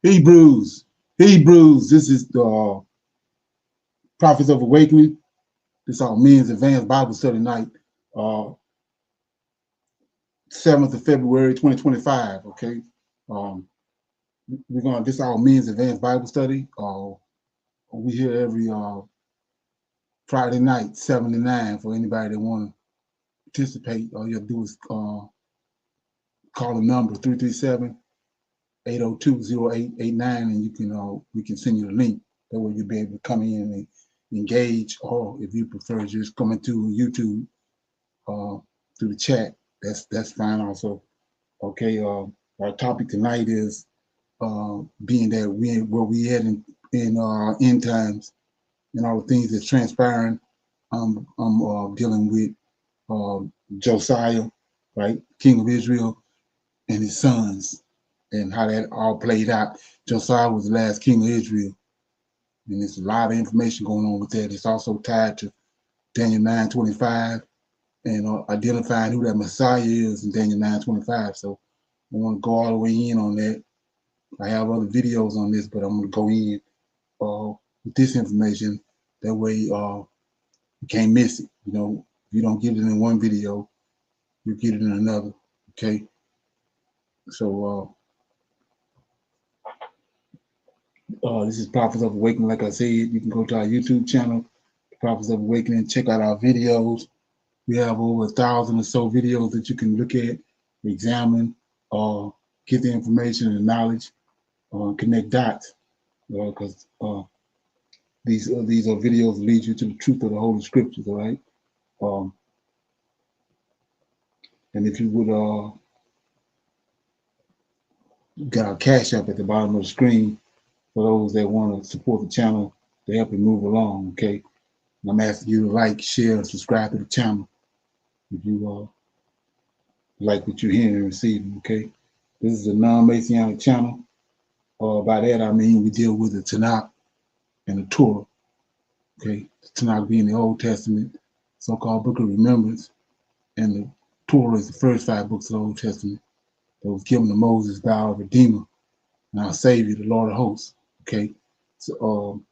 Hebrews. Hebrews. This is the Prophets of Awakening. This is our men's advanced Bible study night, 7th of February, 2025. Okay. This is our men's advanced Bible study. We here every Friday night, 7 to 9, for anybody that want to participate. All you have to do is call the number 337-802-0889, and you can we can send you the link. That way you'll be able to come in and engage, or if you prefer just coming to YouTube through the chat, that's fine also. Okay, our topic tonight is being that where we at in end times and all the things that's transpiring. I'm dealing with Josiah, right, King of Israel, and his sons, and how that all played out. Josiah was the last king of Israel, and there's a lot of information going on with that. It's also tied to Daniel 9:25 and identifying who that Messiah is in Daniel 9:25. So I want to go all the way in on that. I have other videos on this, but I'm going to go in with this information. That way you can't miss it. You know, if you don't get it in one video, you get it in another. Okay. So this is Prophets of Awakening. Like I said, you can go to our YouTube channel, Prophets of Awakening, check out our videos. We have over 1,000 or so videos that you can look at, examine, get the information and knowledge, connect dots, because these are videos that lead you to the truth of the Holy Scriptures. All right. And if you would get our cash up at the bottom of the screen for those that want to support the channel to help it move along. Okay. And I'm asking you to like, share, and subscribe to the channel if you like what you're hearing and receiving. Okay. This is a non-Messianic channel. By that I mean we deal with the Tanakh and the Torah. Okay, the Tanakh being the Old Testament, so-called Book of Remembrance, and the Torah is the first 5 books of the Old Testament that was given to Moses by our Redeemer and our Savior, the Lord of Hosts. Okay, so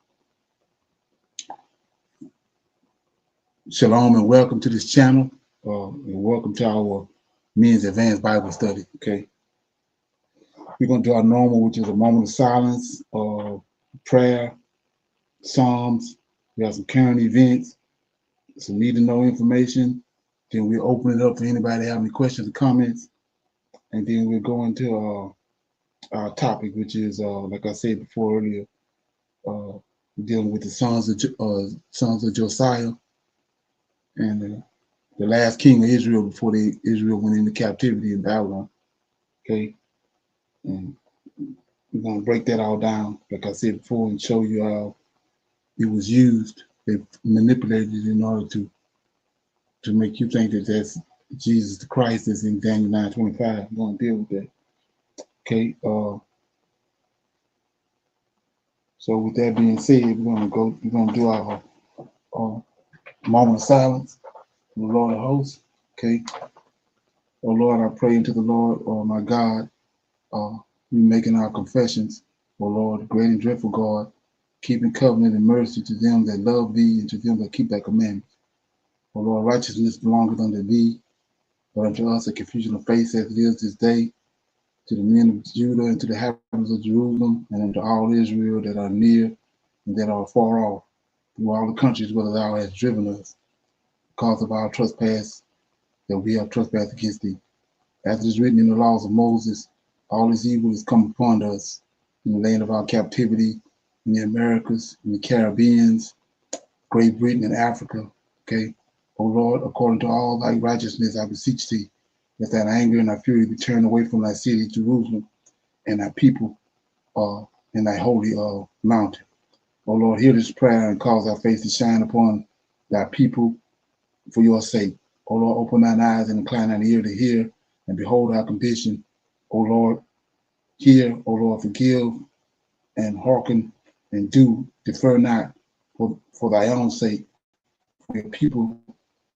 shalom and welcome to this channel, and welcome to our men's advanced Bible study. Okay, we're going to do our normal, which is a moment of silence, prayer, Psalms. We have some current events, some need to know information. Then we'll open it up for anybody that have any questions or comments. And then we'll go into our topic, which is, like I said before earlier, dealing with the sons of Josiah and the last king of Israel before Israel went into captivity in Babylon. Okay, and we're gonna break that all down, like I said before, and show you how it was used. They manipulated it in order to make you think that that's Jesus the Christ is in Daniel 9:25. We're gonna deal with that. Okay. So with that being said, we're gonna do our moment of silence for the Lord of hosts. Okay. Oh Lord, I pray into the Lord, oh my God, we making our confessions, oh Lord, great and dreadful God, keeping covenant and mercy to them that love thee and to them that keep thy commandments. O Lord, righteousness belongeth unto thee, but unto us a confusion of face as it is this day, to the men of Judah and to the inhabitants of Jerusalem, and unto all Israel that are near and that are far off, through all the countries where thou hast driven us, because of our trespass that we have trespassed against thee. As it is written in the laws of Moses, all this evil is come upon us in the land of our captivity, in the Americas, in the Caribbeans, Great Britain, and Africa. Okay. O Lord, according to all thy righteousness, I beseech thee, that thine anger and thy fury be turned away from thy city, Jerusalem, and thy people in thy holy mountain. O Lord, hear this prayer and cause thy face to shine upon thy people for your sake. O Lord, open thine eyes and incline thine ear to hear and behold our condition. O Lord, hear. O Lord, forgive and hearken and do, defer not for thy own sake. For your people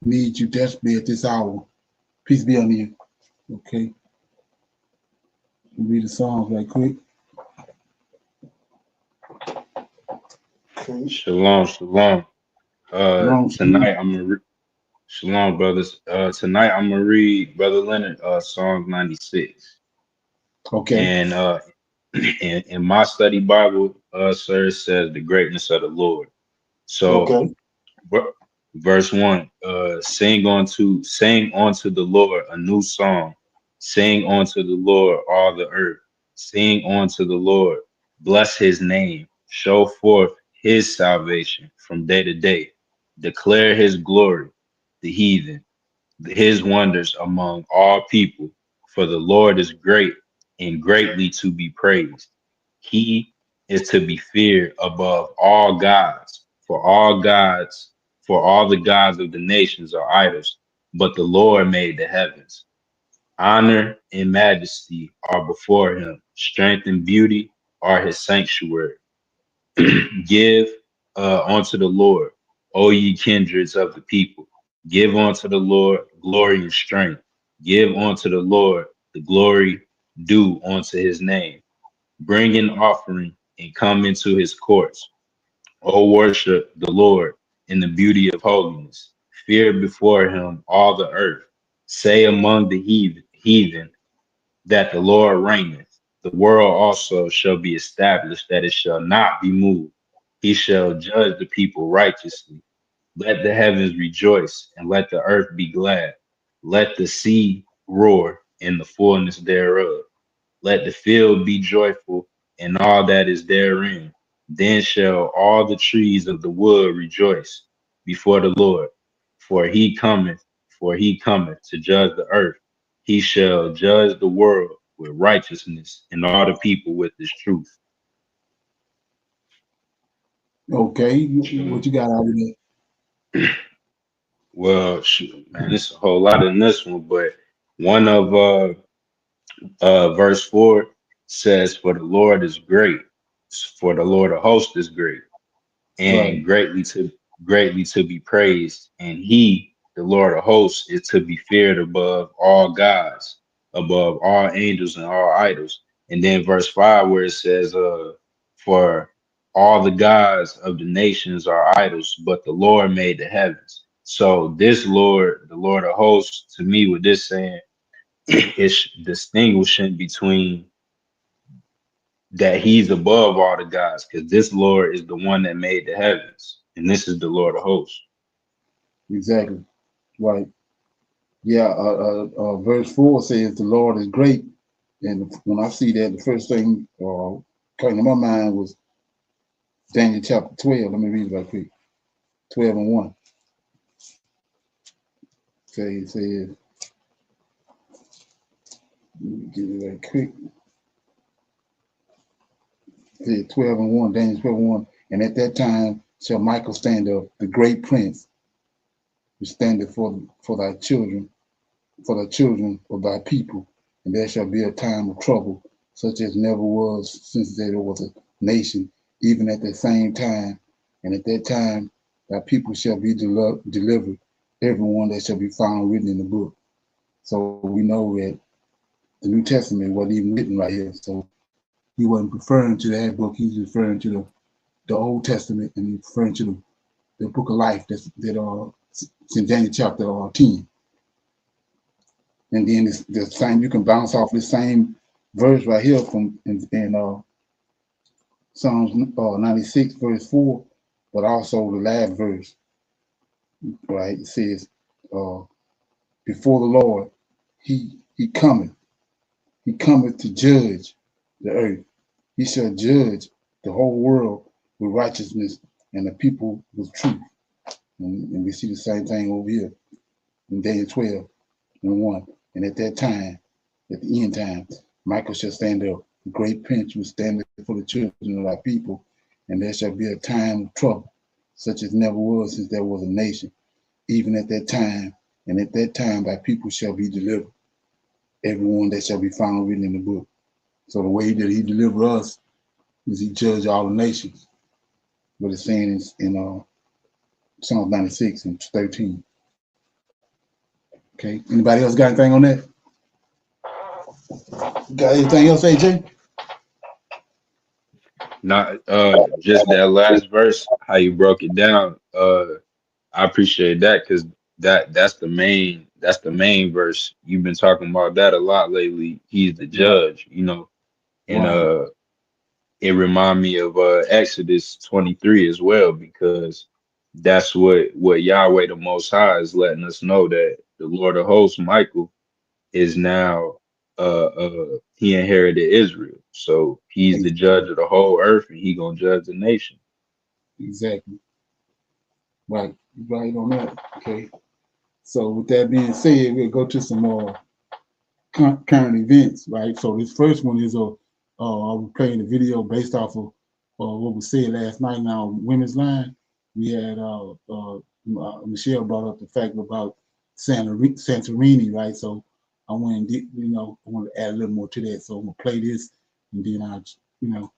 need you desperately at this hour. Peace be unto you. Okay. Read the Psalms right quick. Okay. Shalom, shalom. Long story. Tonight I'm gonna shalom, brothers. Tonight I'm gonna read Brother Leonard, Psalm 96, Okay. and in my study Bible, sir, it says the greatness of the Lord. So, Okay. ver- verse 1, sing unto the Lord a new song, sing unto the Lord all the earth, sing unto the Lord, bless his name, show forth his salvation from day to day, declare his glory, the heathen, his wonders among all people. For the Lord is great and greatly to be praised. He is to be feared above all gods. For all the gods of the nations are idols, but the Lord made the heavens. Honor and majesty are before him. Strength and beauty are his sanctuary. Give unto the Lord, O ye kindreds of the people. Give unto the Lord glory and strength. Give unto the Lord the glory due unto his name. Bring an offering and come into his courts. O worship the Lord in the beauty of holiness. Fear before him all the earth. Say among the heathen that the Lord reigneth. The world also shall be established, that it shall not be moved. He shall judge the people righteously. Let the heavens rejoice, and let the earth be glad. Let the sea roar in the fullness thereof. Let the field be joyful, and all that is therein. Then shall all the trees of the wood rejoice before the Lord. For he cometh, for he cometh to judge the earth. He shall judge the world with righteousness, and all the people with his truth. Okay. What So, you got out of that? well, shoot, man, it's a whole lot in this one, but one of verse 4 says, "For the Lord is great, for the Lord of hosts is great." Right. And greatly to be praised. And he, the Lord of hosts, is to be feared above all gods, above all angels and all idols. And then verse 5, where it says, for all the gods of the nations are idols, but the Lord made the heavens. So this Lord, the Lord of hosts, to me, with this saying, is distinguishing between that he's above all the gods, because this Lord is the one that made the heavens, and this is the Lord of hosts. Exactly. Right. Yeah. Verse 4 says, the Lord is great. And when I see that, the first thing came to my mind was Daniel chapter 12. Let me read it right quick. 12 and 1. Okay, it says, let me get it right quick. It says 12 and 1, Daniel 12 and 1. And at that time shall Michael stand up, the great prince, who standeth for thy children, for the children of thy people. And there shall be a time of trouble, such as never was since there was a nation, even at the same time. And at that time thy people shall be delivered, everyone that shall be found written in the book. So we know that the New Testament wasn't even written right here. So he wasn't referring to that book. He's referring to the Old Testament, and he's referring to the book of life it's in Daniel chapter 10. And then it's the same, you can bounce off the same verse right here from in Psalms 96, verse 4, but also the last verse, right? It says, uh, before the Lord, he cometh to judge the earth. He shall judge the whole world with righteousness and the people with truth. And we see the same thing over here in Daniel 12 and 1. And at that time, at the end time, Michael shall stand up. The great prince will stand for the children of our people, and there shall be a time of trouble, such as never was since there was a nation, even at that time. And at that time, thy people shall be delivered, everyone that shall be found written in the book. So the way that he delivered us is he judged all the nations. What it's saying is in Psalm 96 and 13. Okay. Anybody else got anything on that? Got anything else, AJ? Not just that last verse, how you broke it down. I appreciate that because that's the main verse. You've been talking about that a lot lately. He's the Right. judge, you know, and Right. it remind me of Exodus 23 as well, because that's what Yahweh the Most High is letting us know, that the Lord of Hosts, Michael, is now he inherited Israel. So he's the judge of the whole earth, and he gonna judge the nation. Exactly. Right. Right on that. Okay. So with that being said, we'll go to some more current events, right? So this first one is we're playing a video based off of what was said last night in our women's line. We had Michelle brought up the fact about Santorini, right? So I went and did, I want to add a little more to that. So I'm gonna play this, and then I, you know,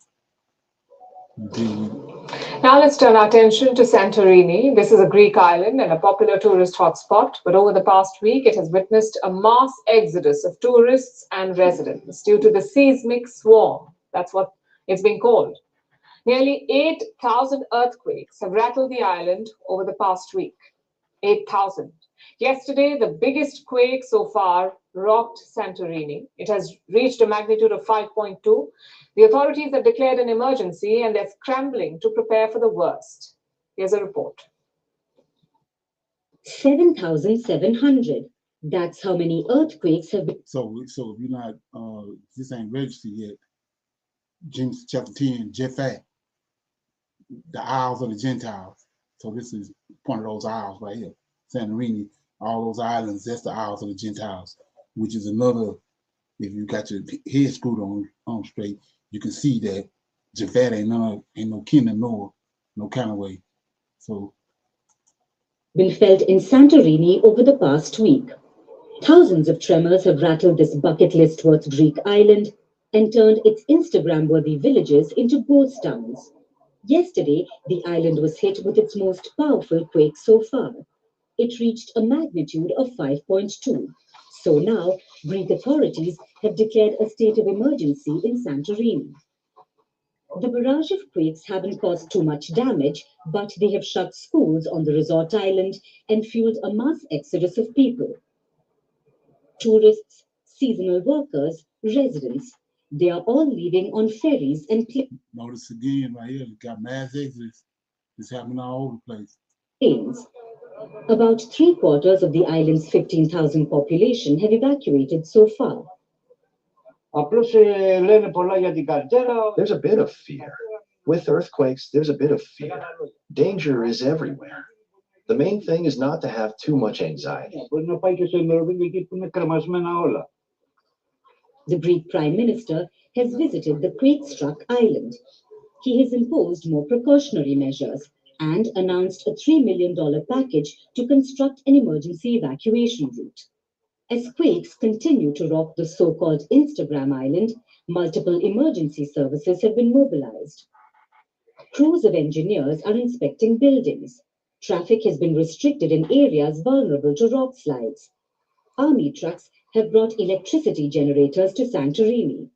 deal with it. Now let's turn our attention to Santorini. This is a Greek island and a popular tourist hotspot, but over the past week it has witnessed a mass exodus of tourists and residents due to the seismic swarm. That's what it's been called. Nearly 8,000 earthquakes have rattled the island over the past week. 8,000. Yesterday, the biggest quake so far rocked Santorini. It has reached a magnitude of 5.2. The authorities have declared an emergency and they're scrambling to prepare for the worst. Here's a report. 7,700. That's how many earthquakes have been. So if you're not, this ain't registered yet, James chapter 10, Japhet, the Isles of the Gentiles. So this is one of those isles right here, Santorini. All those islands, that's the Isles of the Gentiles, which is another. If you got your head screwed on straight, you can see that Japhet ain't no kin of Noah, no kind of way. So Been felt in Santorini over the past week. Thousands of tremors have rattled this bucket list worth Greek island and turned its Instagram worthy villages into ghost towns. Yesterday, the island was hit with its most powerful quake so far. It reached a magnitude of 5.2. So now, Greek authorities have declared a state of emergency in Santorini. The barrage of quakes haven't caused too much damage, but they have shut schools on the resort island and fueled a mass exodus of people. Tourists, seasonal workers, residents, they are all leaving on ferries and notice again right here, you got mass exodus. It's happening all over the place. planes. About three-quarters of the island's 15,000 population have evacuated so far. There's a bit of fear. With earthquakes, there's a bit of fear. Danger is everywhere. The main thing is not to have too much anxiety. The Greek Prime Minister has visited the quake-struck island. He has imposed more precautionary measures and announced a $3 million package to construct an emergency evacuation route. As quakes continue to rock the so-called Instagram island, multiple emergency services have been mobilized. Crews of engineers are inspecting buildings. Traffic has been restricted in areas vulnerable to rock slides. Army trucks have brought electricity generators to Santorini.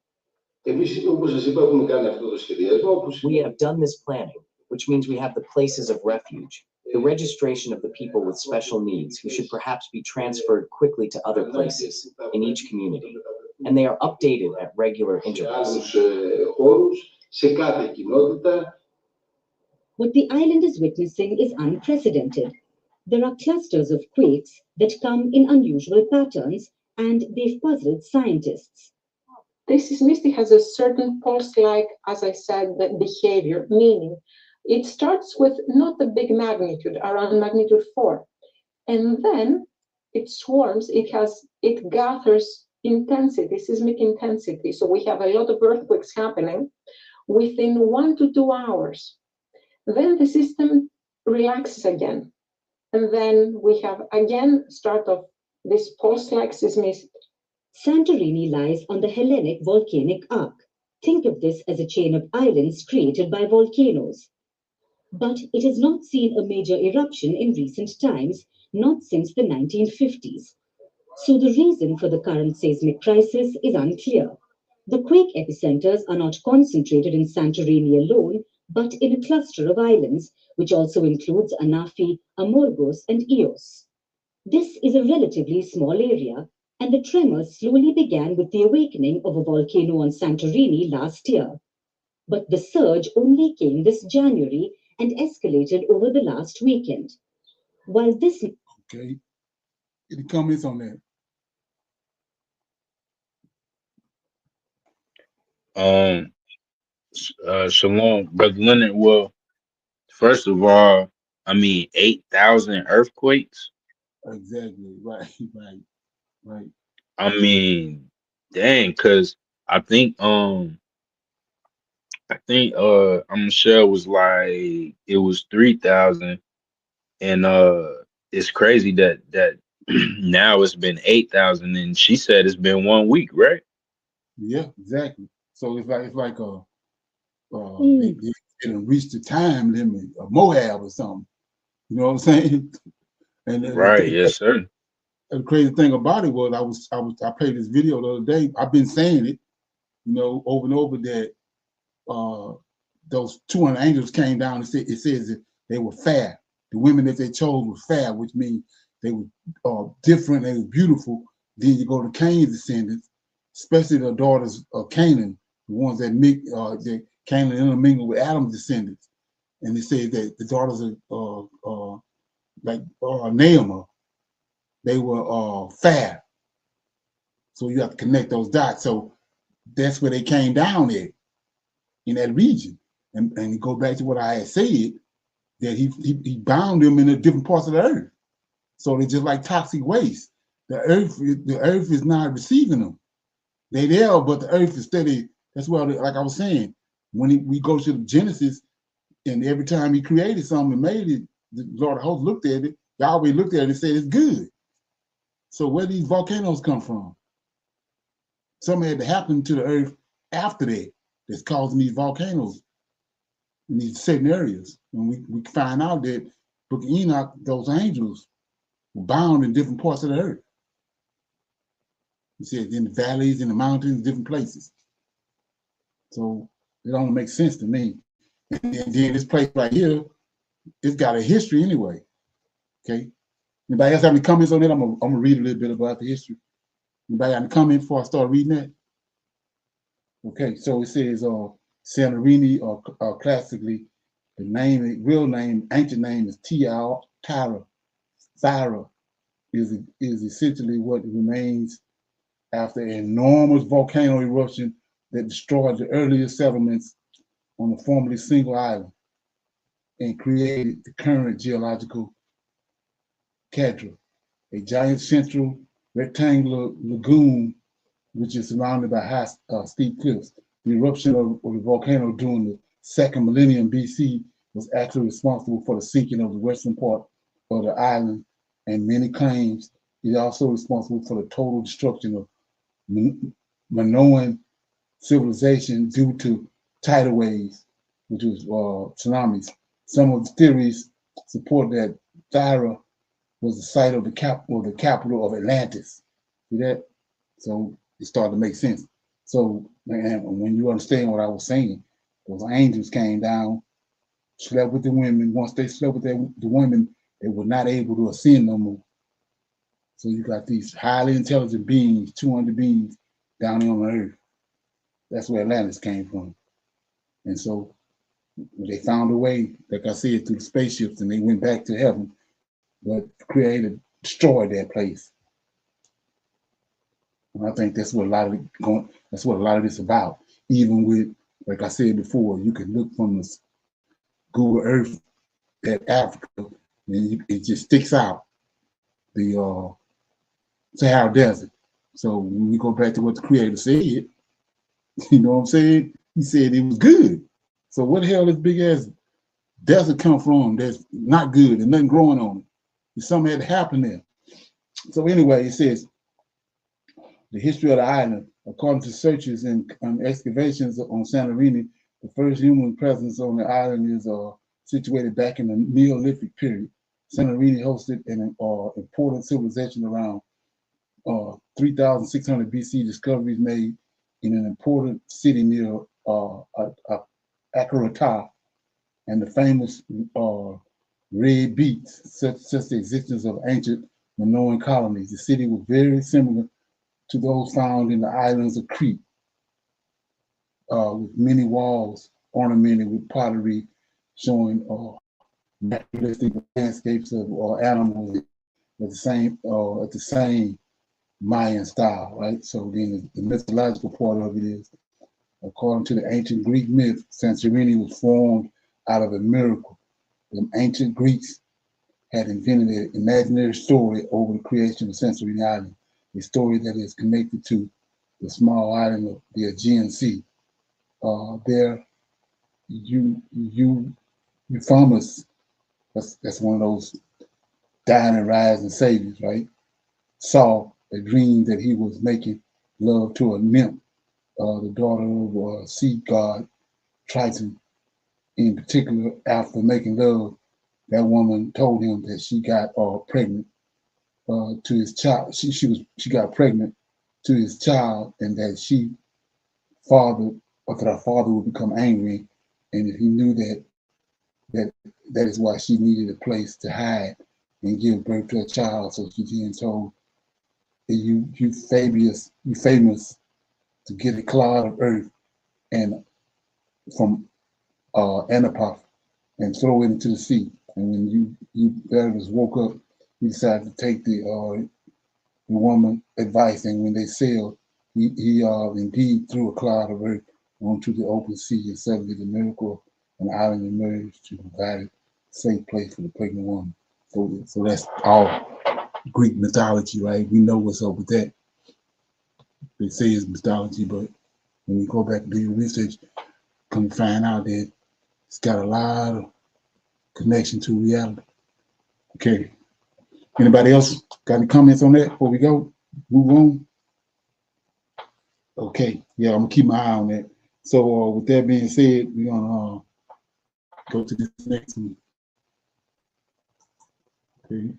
We have done this planning, which means we have the places of refuge, the registration of the people with special needs who should perhaps be transferred quickly to other places in each community, and they are updated at regular intervals. What the island is witnessing is unprecedented. There are clusters of quakes that come in unusual patterns, and they've puzzled scientists. This seismicity has a certain pulse-like, as I said, the behavior, meaning it starts with not a big magnitude, around magnitude 4, and then it swarms, it gathers intensity, seismic intensity. So we have a lot of earthquakes happening within 1 to 2 hours. Then the system relaxes again, and then we have again start of this pulse-like seismicity. Santorini lies on the Hellenic volcanic arc. Think of this as a chain of islands created by volcanoes. But it has not seen a major eruption in recent times, not since the 1950s. So the reason for the current seismic crisis is unclear. The quake epicenters are not concentrated in Santorini alone, but in a cluster of islands, which also includes Anafi, Amorgos, and Ios. This is a relatively small area, and the tremors slowly began with the awakening of a volcano on Santorini last year. But the surge only came this January and escalated over the last weekend. While this Okay. Any comments on that? Shalom, Brother Leonard. Well, first of all, I mean, 8,000 earthquakes. Exactly. Right. Right. Right. I mean, dang, because I think Michelle was like it was 3,000, and it's crazy that now it's been 8,000, and she said it's been 1 week, right? Yeah. Exactly. So it's like they didn't reach the time limit of Moab or something. You know what I'm saying? And Right, yes, sir. the crazy thing about it was I played this video the other day. I've been saying it, over and over that uh, those 200 angels came down and said it says that they were fair. The women that they chose were fair, which means they were different, they were beautiful. Then you go to Cain's descendants, especially the daughters of Canaan, the ones that Canaan intermingled with Adam's descendants. And they say that the daughters of like Naamah, they were fair. So you have to connect those dots. So that's where they came down at, in that region. And you go back to what I had said, that he bound them in the different parts of the earth. So they're just like toxic waste. The earth is not receiving them. They there, but the earth is steady. That's why, like I was saying, when we go to Genesis, and every time he created something and made it, the Lord of hosts looked at it, Yahweh looked at it and said it's good. So where these volcanoes come from? Something had to happen to the earth after that that's causing these volcanoes in these certain areas. And we find out that Book of Enoch, those angels were bound in different parts of the earth. He said in the valleys, in the mountains, different places. So it don't make sense to me. And then this place right here, it's got a history anyway. Okay. Anybody else have any comments on that? I'm gonna read a little bit about the history. Anybody have any comments before I start reading that? Okay, so it says Santorini, or classically, the real name, ancient name is Tyra. Thyra is essentially what remains after an enormous volcano eruption that destroyed the earliest settlements on the formerly single island and created the current geological cadre, a giant central rectangular lagoon which is surrounded by high, steep cliffs. The eruption of the volcano during the second millennium BC was actually responsible for the sinking of the western part of the island, and many claims it also responsible for the total destruction of Minoan civilization due to tidal waves, which was tsunamis. Some of the theories support that Thyra was the site of the capital of Atlantis. See that? So it started to make sense. So when you understand what I was saying, those angels came down, slept with the women. Once they slept with the women, they were not able to ascend no more. So you got these highly intelligent beings, 200 beings down here on the earth. That's where Atlantis came from. And so they found a way, like I said, through the spaceships, and they went back to heaven, but destroyed that place. And I think that's what that's what a lot of this about. Even with, like I said before, you can look from the Google Earth at Africa, and it just sticks out the Sahara Desert. So when we go back to what the Creator said, you know what I'm saying? He said it was good. So what the hell this big ass desert come from that's not good and nothing growing on it? There's something had to happen there. So anyway, it says the history of the island. According to searches and excavations on Santorini, the first human presence on the island is situated back in the Neolithic period. Santorini hosted an important civilization around 3,600 BC. Discoveries made in an important city near Akarata, and the famous red beach, such the existence of ancient Minoan colonies. The city was very similar to those found in the islands of Crete, with many walls ornamented with pottery showing naturalistic landscapes of animals at the same Mayan style, right? So then the mythological part of it is, according to the ancient Greek myth, Santorini was formed out of a miracle. The ancient Greeks had invented an imaginary story over the creation of Santorini Island, a story that is connected to the small island of the Aegean Sea. There, Euphemus, that's one of those dying and rising saviors, right? Saw a dream that he was making love to a nymph, the daughter of a sea god Triton. In particular, after making love, that woman told him that she got pregnant to his child. She got pregnant to his child, and that her father would become angry, and if he knew that that is why she needed a place to hide and give birth to a child. So she then told Euphemius to get a cloud of earth and from Anapoth and throw it into the sea. And when Euphemius woke up, he decided to take the woman advice, and when they sailed, he indeed threw a cloud of earth onto the open sea, and suddenly the miracle of an island emerged to provide a safe place for the pregnant woman. So that's all Greek mythology, right? We know what's up with that. They say it's mythology, but when you go back and do your research, come to find out that it's got a lot of connection to reality. Okay. Anybody else got any comments on that before we go? Move on. Okay. Yeah, I'm gonna keep my eye on that. So with that being said, we're gonna go to this next one. Okay.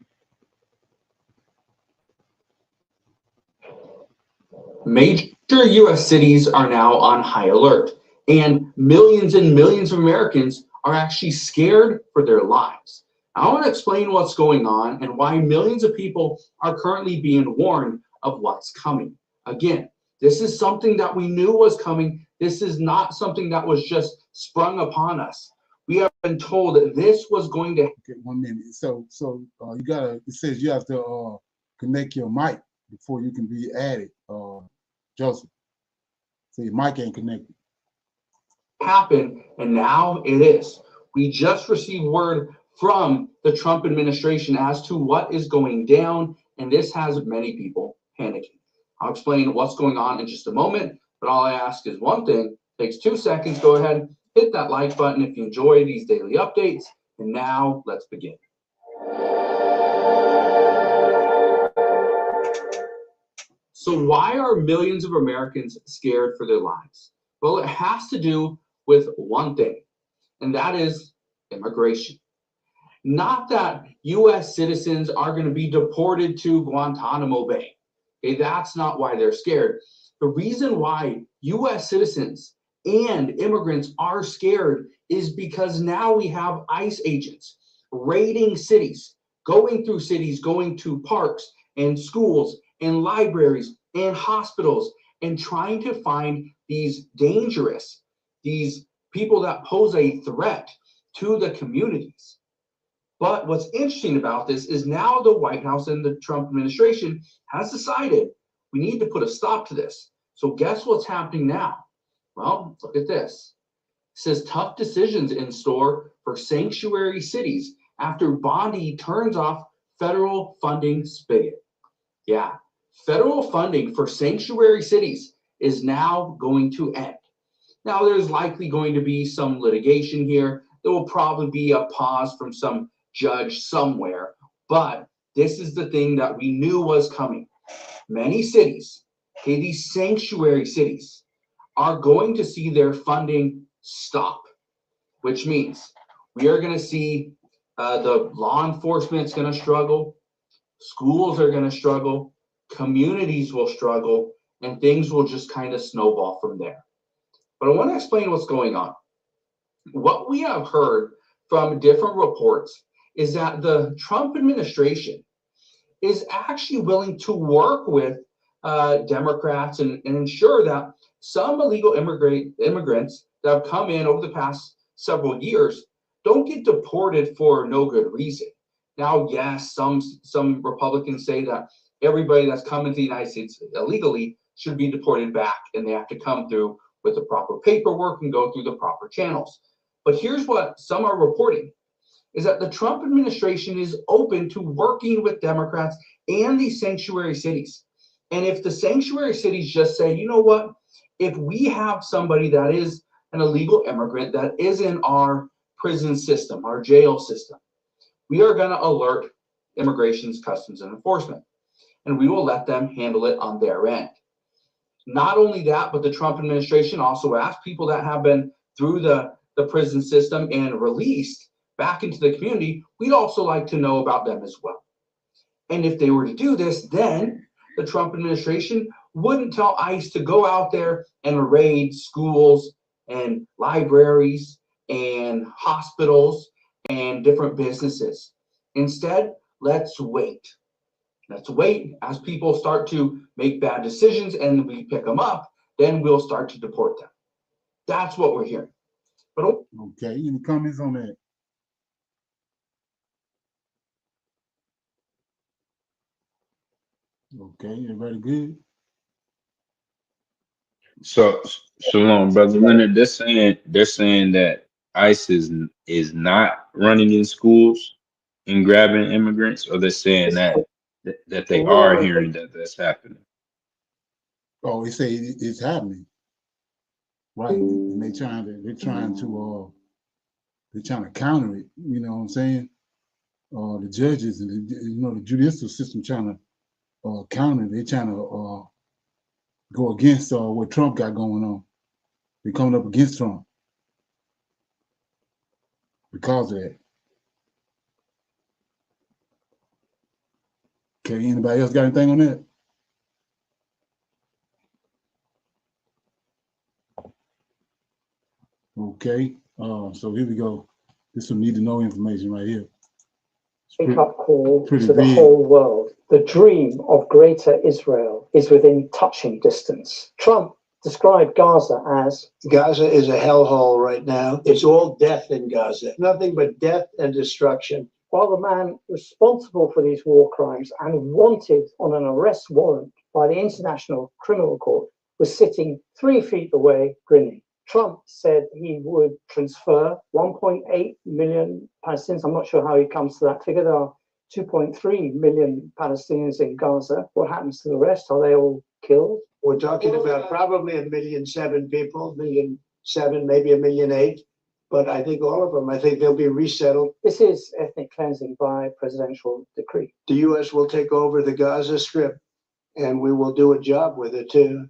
Major U.S. cities are now on high alert, and millions of Americans are actually scared for their lives. I want to explain what's going on and why millions of people are currently being warned of what's coming. Again, this is something that we knew was coming. This is not something that was just sprung upon us. We have been told that this was going to. Okay, 1 minute. So you gotta. It says you have to connect your mic before you can be added, Joseph. So your mic ain't connected. Happen, and now it is. We just received word from the Trump administration as to what is going down, and this has many people panicking. I'll explain what's going on in just a moment, but all I ask is one thing. It takes 2 seconds. Go ahead, hit that like button if you enjoy these daily updates, and now let's begin. So why are millions of Americans scared for their lives? Well, it has to do with one thing, and that is immigration. Not that U.S. citizens are going to be deported to Guantanamo Bay. Okay, that's not why they're scared. The reason why U.S. citizens and immigrants are scared is because now we have ICE agents raiding cities, going through cities, going to parks and schools and libraries and hospitals, and trying to find these people that pose a threat to the communities. But what's interesting about this is now the White House and the Trump administration has decided we need to put a stop to this. So guess what's happening now? Well, look at this. It says tough decisions in store for sanctuary cities after Bondi turns off federal funding spigot. Yeah, federal funding for sanctuary cities is now going to end. Now, there's likely going to be some litigation here. There will probably be a pause from some judge somewhere, but this is the thing that we knew was coming. Many cities, okay, these sanctuary cities, are going to see their funding stop, which means we are going to see the law enforcement's going to struggle, schools are going to struggle, communities will struggle, and things will just kind of snowball from there. But I want to explain what's going on. What we have heard from different reports is that the Trump administration is actually willing to work with Democrats and ensure that some illegal immigrants that have come in over the past several years don't get deported for no good reason. Now, yes, some Republicans say that everybody that's coming to the United States illegally should be deported back, and they have to come through with the proper paperwork and go through the proper channels. But here's what some are reporting, is that the Trump administration is open to working with Democrats and these sanctuary cities. And if the sanctuary cities just say, you know what, if we have somebody that is an illegal immigrant that is in our prison system, our jail system, we are going to alert Immigration's Customs and Enforcement, and we will let them handle it on their end. Not only that, but the Trump administration also asked people that have been through the prison system and released back into the community, we'd also like to know about them as well. And if they were to do this, then the Trump administration wouldn't tell ICE to go out there and raid schools and libraries and hospitals and different businesses. Instead, let's wait. Let's wait as people start to make bad decisions and we pick them up, then we'll start to deport them. That's what we're hearing. But okay, any comments on that? Okay, everybody good? So, Shalom, Brother Leonard, they're saying that ICE is not running in schools and grabbing immigrants, or they're saying that they are hearing that that's happening. Oh, they say it's happening, right? And they're trying to counter it. You know what I'm saying? The judges and the judicial system trying to counter it. They're trying to go against what Trump got going on. They're coming up against Trump because of that. Okay, anybody else got anything on that? Okay, so here we go. This some need to know information right here. Wake-up call to the big. whole world. The dream of greater Israel is within touching distance. Trump described Gaza as Gaza is a hellhole right now. It's all death in Gaza. Nothing but death and destruction. while the man responsible for these war crimes and wanted on an arrest warrant by the International Criminal Court was sitting 3 feet away grinning. Trump said he would transfer 1.8 million Palestinians. I'm not sure how he comes to that figure. There are 2.3 million Palestinians in Gaza. What happens to the rest? Are they all killed? We're talking about probably 1.7 million people, 1.7 million, maybe 1.8 million. But I think all of them, I think they'll be resettled. This is ethnic cleansing by presidential decree. The U.S. will take over the Gaza Strip, and we will do a job with it too.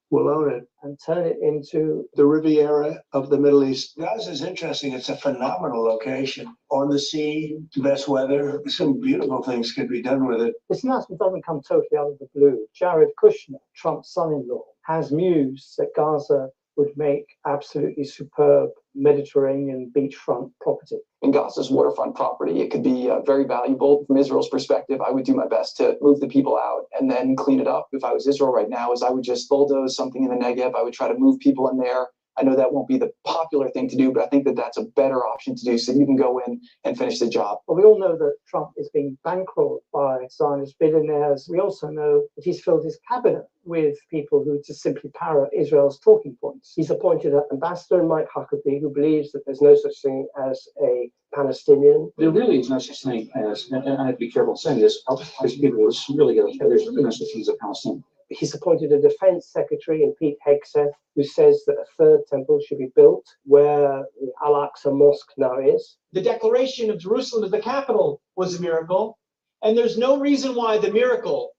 We'll own it. And turn it into the Riviera of the Middle East. Gaza is interesting. It's a phenomenal location. On the sea, best weather. Some beautiful things could be done with it. This announcement doesn't come totally out of the blue. Jared Kushner, Trump's son-in-law, has mused that Gaza would make absolutely superb Mediterranean beachfront property. In Gaza's waterfront property, it could be very valuable from Israel's perspective. I would do my best to move the people out and then clean it up. If I was Israel right now, I would just bulldoze something in the Negev. I would try to move people in there. I know that won't be the popular thing to do, but I think that that's a better option to do so you can go in and finish the job. Well, we all know that Trump is being bankrolled by Zionist billionaires. We also know that he's filled his cabinet with people who just simply parrot Israel's talking points. He's appointed an ambassador, Mike Huckabee, who believes that there's no such thing as a Palestinian. There really is no such thing as, and I have to be careful saying this, because people will really get upset. There's really no such thing as a Palestinian. He's appointed a defense secretary in Pete Hegseth, who says that a third temple should be built where the Al-Aqsa Mosque now is. The declaration of Jerusalem as the capital was a miracle, and there's no reason why the miracle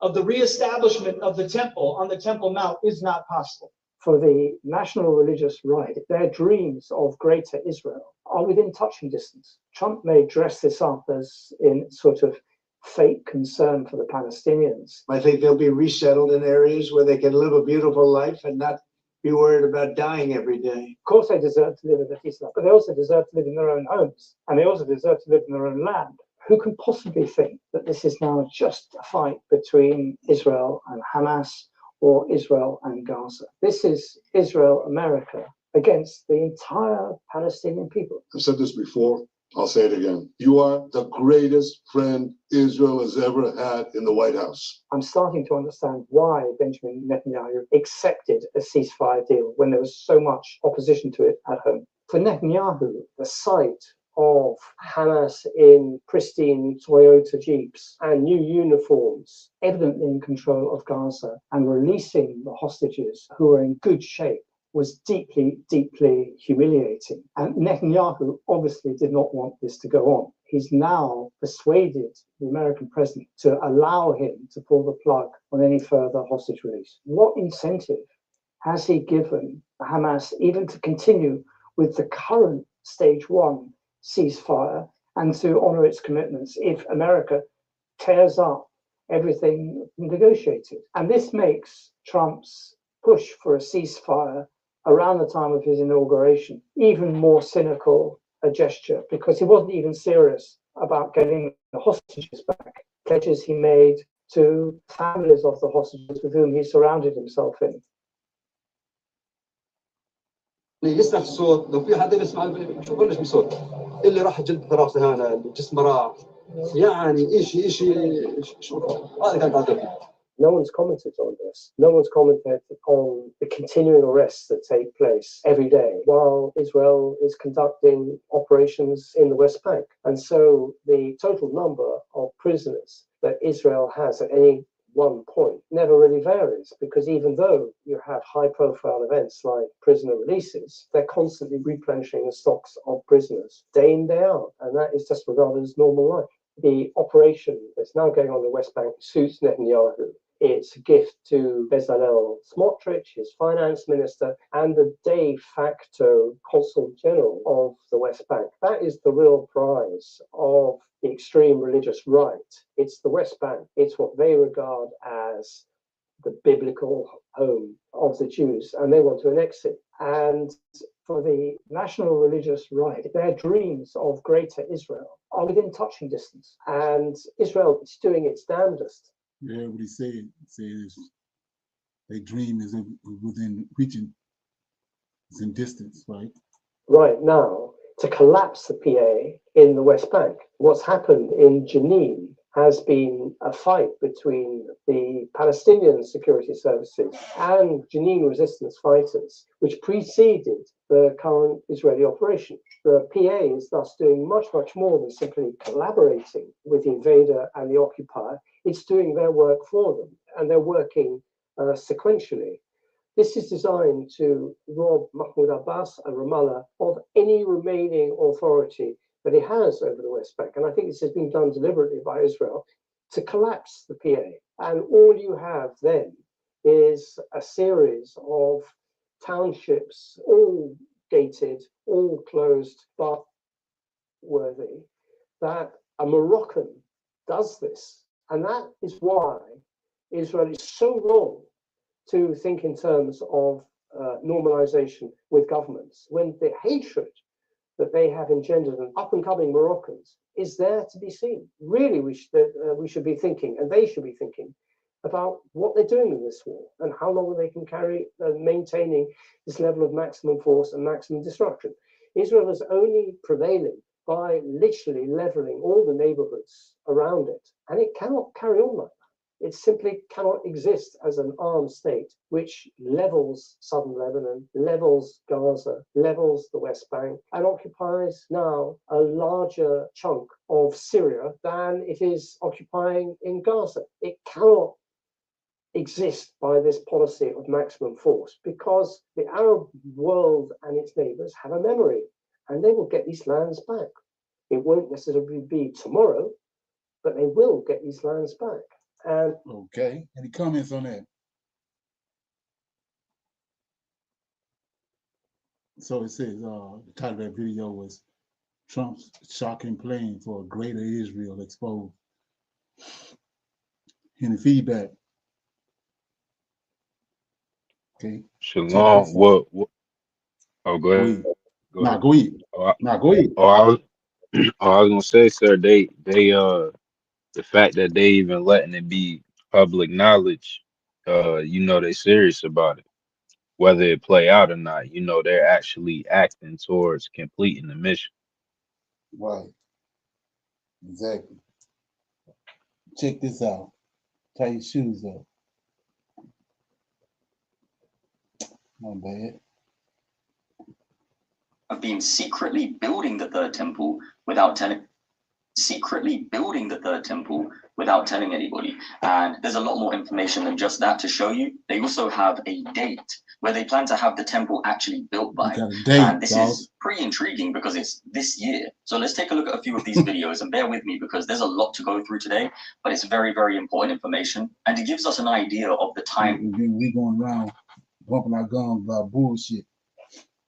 of the reestablishment of the temple on the Temple Mount is not possible. For the national religious right, their dreams of greater Israel are within touching distance. Trump may dress this up as in sort of fake concern for the Palestinians. I think they'll be resettled in areas where they can live a beautiful life and not be worried about dying every day. Of course, they deserve to live in the peace, but they also deserve to live in their own homes, and they also deserve to live in their own land. Who can possibly think that this is now just a fight between Israel and Hamas or Israel and Gaza? This is Israel, America, against the entire Palestinian people. I've said this before, I'll say it again. You are the greatest friend Israel has ever had in the White House. I'm starting to understand why Benjamin Netanyahu accepted a ceasefire deal when there was so much opposition to it at home. For Netanyahu, the sight of Hamas in pristine Toyota Jeeps and new uniforms, evidently in control of Gaza, and releasing the hostages who are in good shape was deeply, deeply humiliating. And Netanyahu obviously did not want this to go on. He's now persuaded the American president to allow him to pull the plug on any further hostage release. What incentive has he given Hamas even to continue with the current stage one ceasefire and to honor its commitments if America tears up everything negotiated? And this makes Trump's push for a ceasefire around the time of his inauguration even more cynical a gesture, because he wasn't even serious about getting the hostages back. Pledges he made to families of the hostages with whom he surrounded himself in. يسمع الصوت، لو في حدا بيسمع بلش بصوت اللي راح جلد فراسه هنا الجسم راح يعني شيء هذا كان تعذب. No one's commented on this. No one's commented on the continuing arrests that take place every day while Israel is conducting operations in the West Bank. And so the total number of prisoners that Israel has at any one point never really varies, because even though you have high-profile events like prisoner releases, they're constantly replenishing the stocks of prisoners day in, day out, and that is just regarded as normal life. The operation that's now going on in the West Bank suits Netanyahu. It's a gift to Bezalel Smotrich, his finance minister, and the de facto consul general of the West Bank. That is the real prize of the extreme religious right. It's the West Bank. It's what they regard as the biblical home of the Jews, and they want to annex it. And for the national religious right, their dreams of greater Israel are within touching distance. And Israel is doing its damnedest. Yeah, what he said. Says their dream is within reaching, it's in distance, right? Right now, to collapse the PA in the West Bank. What's happened in Jenin has been a fight between the Palestinian security services and Jenin resistance fighters, which preceded the current Israeli operation. The PA is thus doing much, much more than simply collaborating with the invader and the occupier. It's doing their work for them, and they're working sequentially. This is designed to rob Mahmoud Abbas and Ramallah of any remaining authority that it has over the West Bank. And I think this has been done deliberately by Israel to collapse the PA. And all you have then is a series of townships, all gated, all closed, but worthy, that a Moroccan does this. And that is why Israel is so wrong to think in terms of normalization with governments, when the hatred that they have engendered in up-and-coming Moroccans is there to be seen. Really, we should be thinking, and they should be thinking, about what they're doing in this war and how long they can carry maintaining this level of maximum force and maximum destruction. Israel is only prevailing by literally leveling all the neighborhoods around it, and it cannot carry on like that. It simply cannot exist as an armed state which levels southern Lebanon, levels Gaza, levels the West Bank, and occupies now a larger chunk of Syria than it is occupying in Gaza. It cannot exist by this policy of maximum force, because the Arab world and its neighbors have a memory, and they will get these lands back. It won't necessarily be tomorrow, but they will get these lands back. And okay, any comments on that? So it says the title of that video was Trump's shocking plan for a greater Israel exposed. Any feedback? Okay. Shalom. What? Oh, go Go ahead. ahead. Go Nah, ahead. go ahead. Oh, Nah, go ahead. I was gonna say, sir, they the fact that they even letting it be public knowledge, you know, they serious about it. Whether it play out or not, you know, they're actually acting towards completing the mission. Right. Exactly. Check this out. Tie your shoes up. Not bad. Have been secretly building the third temple without telling anybody. And there's a lot more information than just that to show you. They also have a date where they plan to have the temple actually built by. And this is pretty intriguing because it's this year. So let's take a look at a few of these videos and bear with me because there's a lot to go through today, but it's very, very important information. And it gives us an idea of the time We going around bumping our guns about bullshit.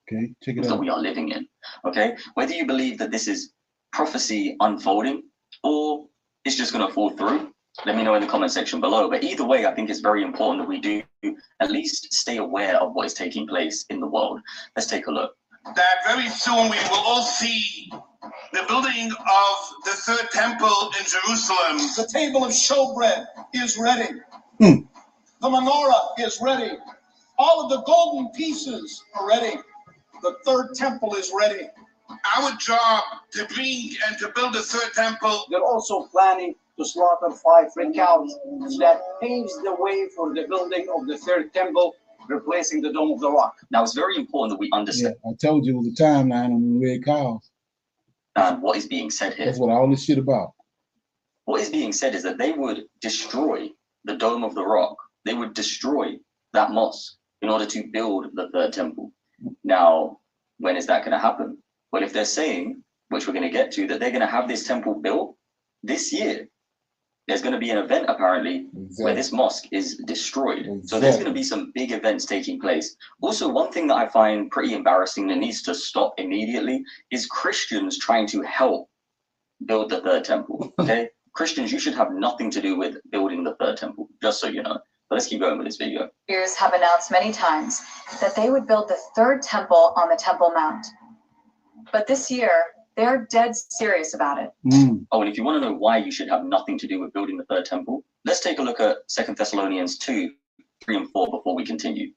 Okay, check it out. That we are living in. Okay, whether you believe that this is prophecy unfolding or it's just going to fall through, let me know in the comment section below. But either way, I think it's very important that we do at least stay aware of what is taking place in the world. Let's take a look. That very soon we will all see the building of the third temple in Jerusalem. The table of showbread is ready. The menorah is ready. All of the golden pieces are ready. The third temple is ready. Our job to bring and to build the third temple. They're also planning to slaughter 5 red cows. That paves the way for the building of the third temple, replacing the Dome of the Rock. Now, it's very important that we understand. Yeah, I told you it was a timeline on the red cows. And what is being said here. That's what all this shit about. What is being said is that they would destroy the Dome of the Rock. They would destroy that mosque in order to build the third temple. Now, when is that going to happen? Well, if they're saying, which we're going to get to, that they're going to have this temple built this year, there's going to be an event apparently where this mosque is destroyed. So there's going to be some big events taking place. Also, one thing that I find pretty embarrassing that needs to stop immediately is Christians trying to help build the third temple. Okay, Christians, you should have nothing to do with building the third temple, just so you know. But let's keep going with this video. Jews have announced many times that they would build the third temple on the Temple Mount. But this year, they're dead serious about it. Oh, and if you want to know why you should have nothing to do with building the third temple, let's take a look at 2 Thessalonians 2, 3 and 4 before we continue.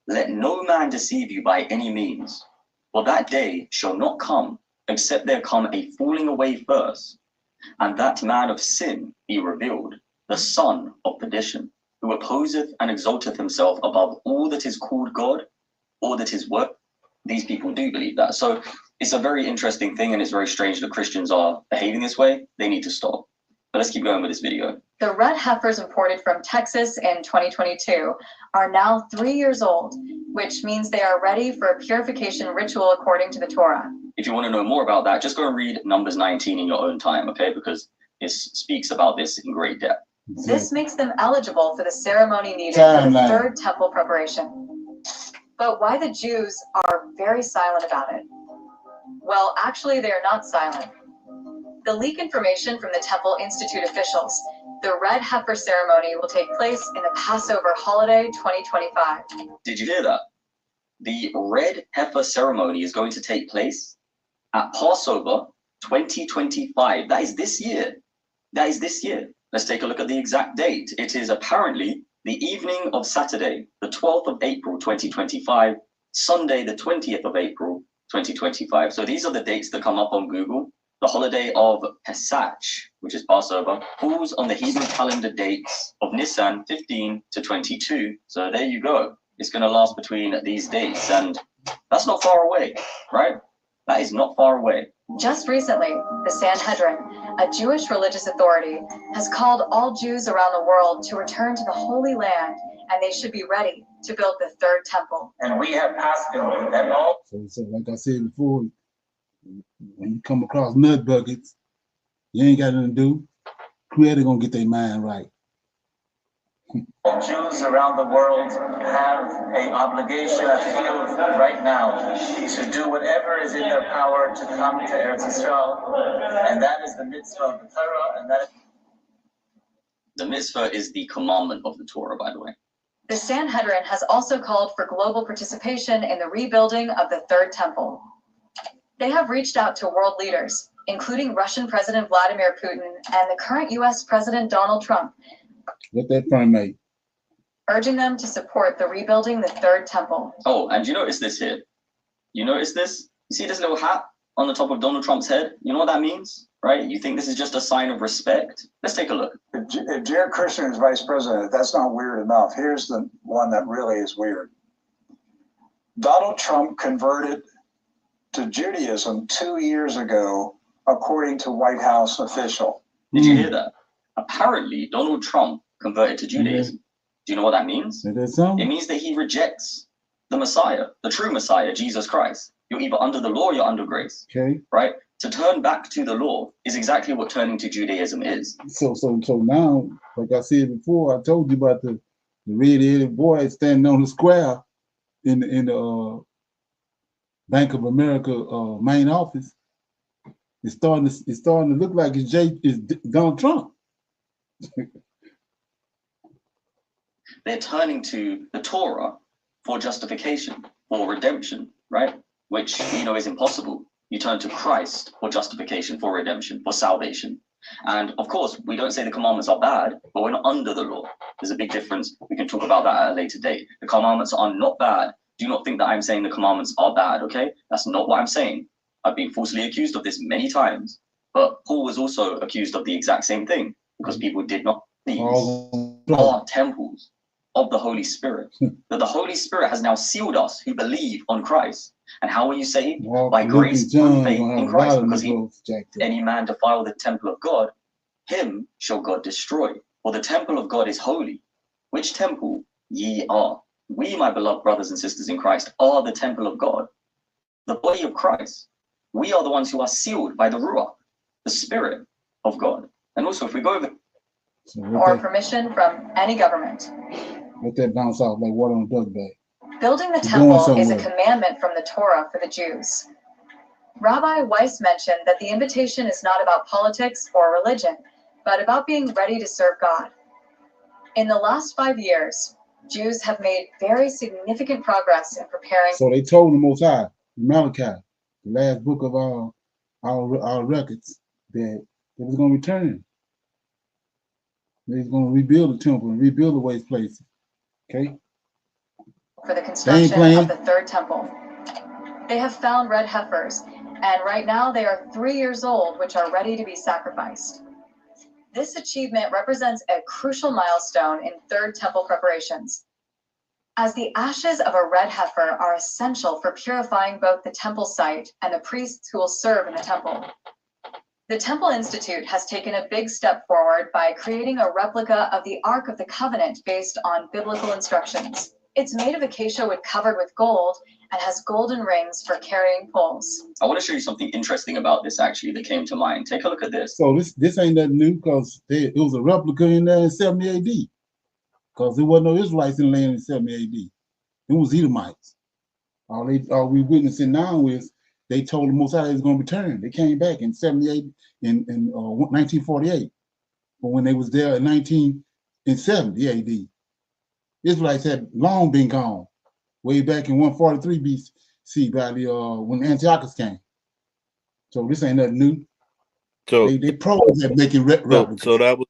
Let no man deceive you by any means, for that day shall not come, except there come a falling away first, and that man of sin be revealed, the son of perdition, who opposeth and exalteth himself above all that is called God, or that is what? These people do believe that. So it's a very interesting thing, and it's very strange that Christians are behaving this way. They need to stop. But let's keep going with this video. The red heifers imported from Texas in 2022 are now 3 years old, which means they are ready for a purification ritual according to the Torah. If you want to know more about that, just go and read Numbers 19 in your own time, okay? Because it speaks about this in great depth. This makes them eligible for the ceremony needed for the third temple preparation. But why the Jews are very silent about it? Well, actually, they are not silent. The leak information from the Temple Institute officials, the red heifer ceremony will take place in the Passover holiday 2025. Did you hear that? The red heifer ceremony is going to take place at Passover 2025. That is this year. That is this year. Let's take a look at the exact date. It is apparently the evening of Saturday, the 12th of April, 2025, Sunday, the 20th of April, 2025. So these are the dates that come up on Google. The holiday of Pesach, which is Passover, falls on the Hebrew calendar dates of Nisan 15 to 22. So there you go. It's going to last between these dates, and that's not far away, right? That is not far away. Just recently, the Sanhedrin, a Jewish religious authority, has called all Jews around the world to return to the Holy Land, and they should be ready to build the third temple. And we have asked them that all. So like I said before, when you come across nut buckets, you ain't got nothing to do. Creator gonna get their mind right. Jews around the world have an obligation, I feel, right now, to do whatever is in their power to come to Eretz Yisrael, and that is the mitzvah of the Torah, and that The mitzvah is the commandment of the Torah, by the way. The Sanhedrin has also called for global participation in the rebuilding of the Third Temple. They have reached out to world leaders, including Russian President Vladimir Putin and the current U.S. President Donald Trump, What that from, mate? urging them to support the rebuilding the Third Temple. Oh, and you notice this here? You notice this? You see this little hat on the top of Donald Trump's head? You know what that means, right? You think this is just a sign of respect? Let's take a look. If Jared Kushner is vice president, that's not weird enough. Here's the one that really is weird. Donald Trump converted to Judaism 2 years ago, according to White House official. Did you hear that? Apparently, Donald Trump converted to Judaism. Do you know what that means? It means that he rejects the Messiah, the true Messiah, Jesus Christ. You're either under the law or you're under grace. Okay. Right? To turn back to the law is exactly what turning to Judaism is. So now, like I said before, I told you about the red-headed boy standing on the square in the Bank of America main office. It's starting to look like it's Donald Trump. They're turning to the Torah for justification, for redemption, right? Which we know is impossible. You turn to Christ for justification, for redemption, for salvation. And of course, we don't say the commandments are bad, but we're not under the law. There's a big difference. We can talk about that at a later date. The commandments are not bad. Do not think that I'm saying the commandments are bad, okay? That's not what I'm saying. I've been falsely accused of this many times, but Paul was also accused of the exact same thing because people did not these are temples of the Holy Spirit. That the Holy Spirit has now sealed us who believe on Christ. And how are you saved? By grace through faith in Christ. Because any man defile the temple of God, him shall God destroy. For the temple of God is holy. Which temple? Ye are. We, my beloved brothers and sisters in Christ, are the temple of God, the body of Christ. We are the ones who are sealed by the Ruach, the Spirit of God. And also, if we go over... Or permission from any government. Let that bounce off like water on a duck bag. Building the temple is a commandment from the Torah for the Jews. Rabbi Weiss mentioned that the invitation is not about politics or religion, but about being ready to serve God. In the last 5 years, Jews have made very significant progress in preparing. So they told the Most High, Malachi, the last book of our records, that they was going to return. They was going to rebuild the temple and rebuild the waste places. Okay. For the construction of the Third Temple. They have found red heifers, and right now they are 3 years old, which are ready to be sacrificed. This achievement represents a crucial milestone in Third Temple preparations, as the ashes of a red heifer are essential for purifying both the temple site and the priests who will serve in the temple. The Temple Institute has taken a big step forward by creating a replica of the Ark of the Covenant based on biblical instructions. It's made of acacia wood covered with gold and has golden rings for carrying poles. I want to show you something interesting about this actually that came to mind. Take a look at this. So this ain't nothing new because it was a replica in there in 70 AD. Because there wasn't no Israelites in the land in 70 AD. It was Edomites. All we witnessing now is they told the Most High they was going to return. They came back in 78 in 1948. But when they was there in 1970 AD, Israelites had long been gone, way back in 143 BC by the when Antiochus came. So this ain't nothing new. So they pros at making replicas. So that was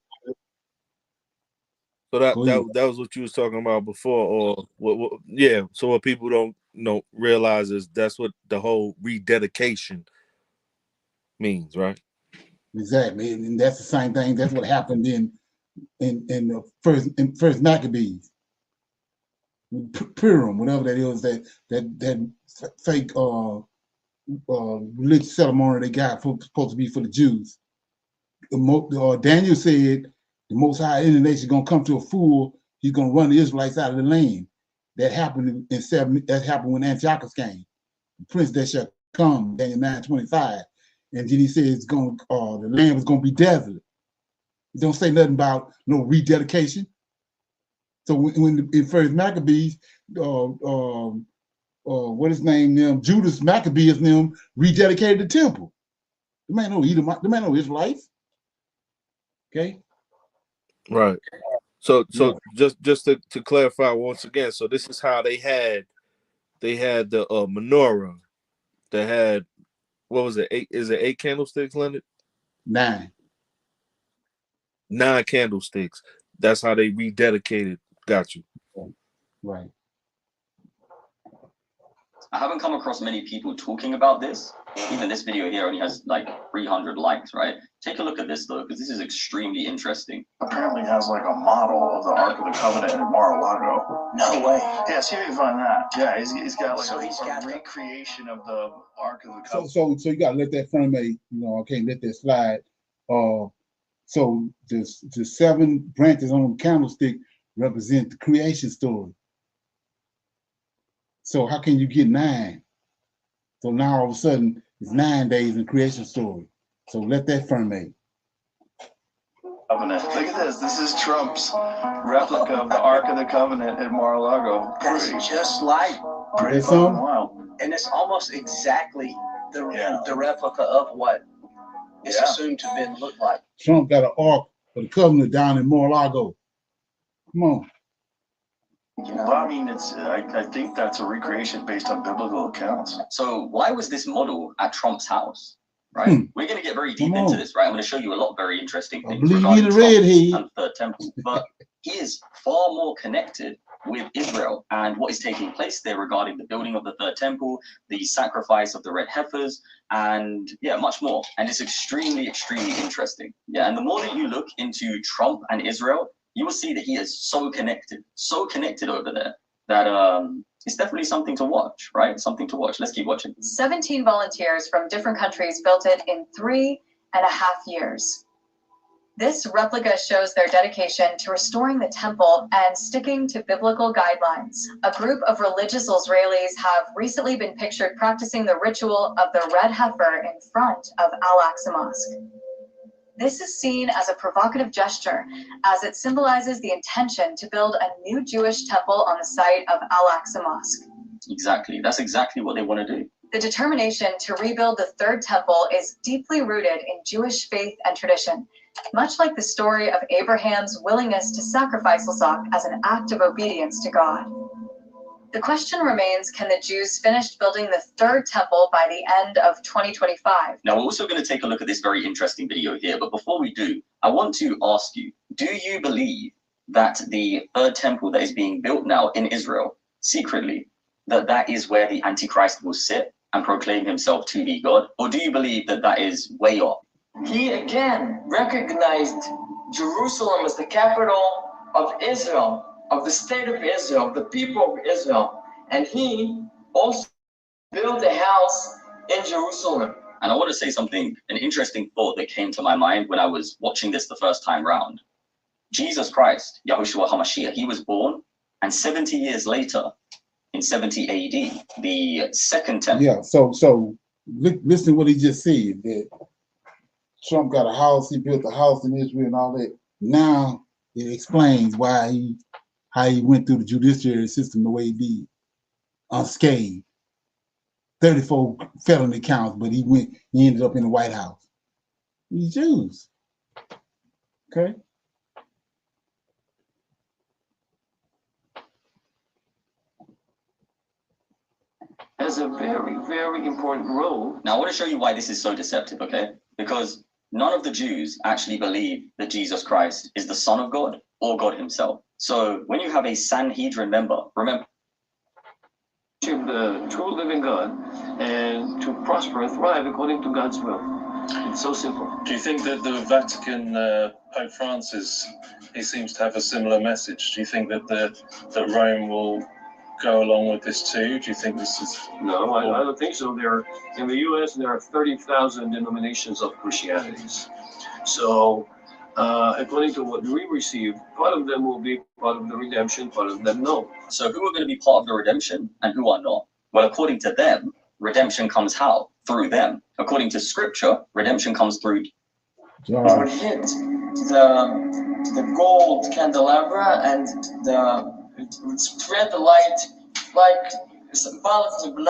what you was talking about before, or what? Yeah. So what people don't realize is that's what the whole rededication means, right? Exactly, and that's the same thing. That's what happened in the first Maccabees. Purim, whatever that is, that fake religious ceremony they got supposed to be for the Jews. Daniel said the Most High in the nation gonna come to a full. He's gonna run the Israelites out of the land. That happened in 7. That happened when Antiochus came. The prince that shall come, Daniel 9:25, and then he said it's going. The land was gonna be desolate. It don't say nothing about no rededication. So when in first Maccabees, what his name them Judas Maccabeus them rededicated the temple. The man no Israelites. Okay. Right. So just to clarify once again, so this is how they had the menorah that had, what was it, 8, is it 8 candlesticks, Leonard? 9. 9 candlesticks. That's how they rededicated. Got you. Right. I haven't come across many people talking about this. Even this video here only has like 300 likes, right? Take a look at this though, because this is extremely interesting. Apparently has like a model of the Ark of the Covenant in Mar-a-Lago. No way. Yeah, see if you can find that. Yeah, he's got like a recreation of the Ark of the Covenant. So you gotta let that ferment, I can't let that slide. So the 7 branches on the candlestick represent the creation story. So how can you get 9? So now all of a sudden it's 9 days in creation story. So let that ferment. Covenant. Look at this. This is Trump's replica of the Ark of the Covenant at Mar-a-Lago. That's just like. Pretty fucking wild. And it's almost exactly the replica of what it's assumed to have been looked like. Trump got an Ark of the Covenant down in Mar-a-Lago. Come on. Well, I mean, I think that's a recreation based on biblical accounts. So why was this model at Trump's house? Right? We're going to get very deep into this, right? I'm going to show you a lot of very interesting things regarding Trump and the Third Temple. But he is far more connected with Israel and what is taking place there regarding the building of the Third Temple, the sacrifice of the red heifers, and much more. And it's extremely, extremely interesting. Yeah, and the more that you look into Trump and Israel, you will see that he is so connected over there that it's definitely something to watch, right? Something to watch. Let's keep watching. 17 volunteers from different countries built it in 3.5 years. This replica shows their dedication to restoring the temple and sticking to biblical guidelines. A group of religious Israelis have recently been pictured practicing the ritual of the red heifer in front of Al-Aqsa Mosque. This is seen as a provocative gesture, as it symbolizes the intention to build a new Jewish temple on the site of Al-Aqsa Mosque. Exactly. That's exactly what they want to do. The determination to rebuild the Third Temple is deeply rooted in Jewish faith and tradition, much like the story of Abraham's willingness to sacrifice Isaac as an act of obedience to God. The question remains, can the Jews finish building the Third Temple by the end of 2025? Now, we're also going to take a look at this very interesting video here, but before we do, I want to ask you, do you believe that the Third Temple that is being built now in Israel, secretly, that is where the Antichrist will sit and proclaim himself to be God? Or do you believe that that is way off? He again recognized Jerusalem as the capital of Israel, of the state of Israel, the people of Israel. And he also built a house in Jerusalem. And I want to say something, an interesting thought that came to my mind when I was watching this the first time round. Jesus Christ, Yahushua HaMashiach, he was born, and 70 years later, in 70 AD, the Second Temple. Yeah, so listen to what he just said, that Trump got a house, he built a house in Israel and all that. Now it explains how he went through the judiciary system the way he did, unscathed. 34 felony counts, but he ended up in the White House. He's Jews. Okay. Has a very, very important role. Now, I want to show you why this is so deceptive, okay? Because none of the Jews actually believe that Jesus Christ is the Son of God or God himself. So when you have a Sanhedrin member, remember, The true living God and to prosper and thrive according to God's will. It's so simple. Do you think that the Vatican, Pope Francis, he seems to have a similar message? Do you think that Rome will go along with this too? Do you think this is... No, I don't think so. In the U.S., there are 30,000 denominations of Christianities. So, according to what we receive, part of them will be part of the redemption, part of them no. So who are going to be part of the redemption and who are not? Well, according to them, redemption comes how? Through them. According to Scripture, redemption comes through... Would hit the gold candelabra and it would spread the light like symbology from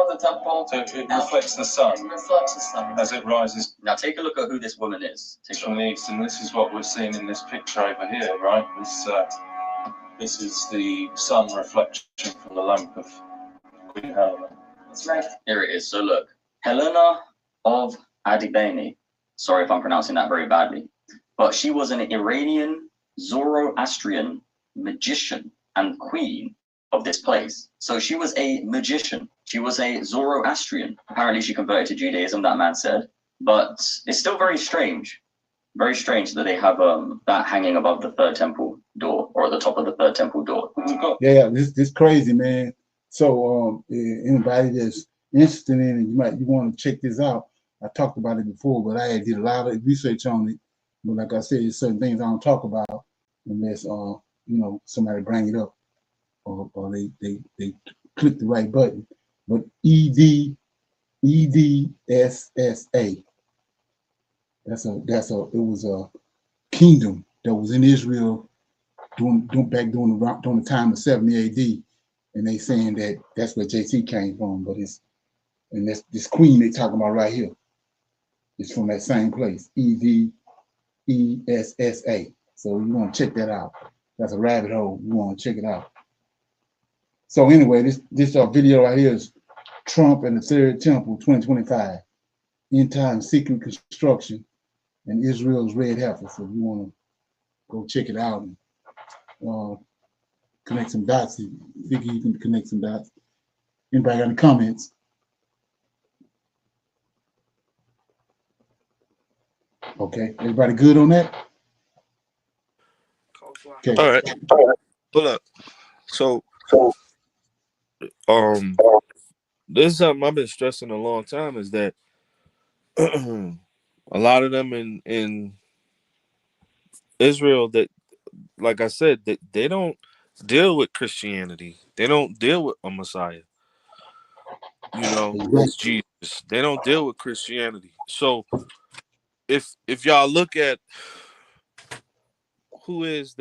the temple. So it reflects the sun. It reflects the sun. As it rises. Now take a look at who this woman is. From the east, and this is what we're seeing in this picture over here, right? This is the sun reflection from the lamp of Queen Helena. That's right. Here it is. So look, Helena of Adibene. Sorry if I'm pronouncing that very badly, but she was an Iranian Zoroastrian magician and queen of this place. So she was a magician. She was a Zoroastrian. Apparently she converted to Judaism, that man said, but it's still very strange. Very strange that they have that hanging above the third temple door, or at the top of the third temple door. Yeah, this crazy, man. So anybody that's interested in it, you want to check this out. I talked about it before, but I did a lot of research on it. But like I said, there's certain things I don't talk about unless somebody bring it up or they click the right button. But EDSSA. It was a kingdom that was in Israel during the time of 70 AD, and they saying that that's where JC came from. But that's this queen they talking about right here. It's from that same place, EDSSA. So you want to check that out. That's a rabbit hole. You want to check it out. So anyway, this video right here is Trump and the Third Temple 2025, end time secret construction, and Israel's red heifer. So you want to go check it out and connect some dots. Vicky, you can connect some dots. Anybody got any comments? Okay, everybody good on that? Okay. All right. Hold up. So, this is something I've been stressing a long time, is that a lot of them in Israel, that, like I said, that they don't deal with Christianity. They don't deal with a Messiah. It's Jesus. They don't deal with Christianity. So if y'all look at who is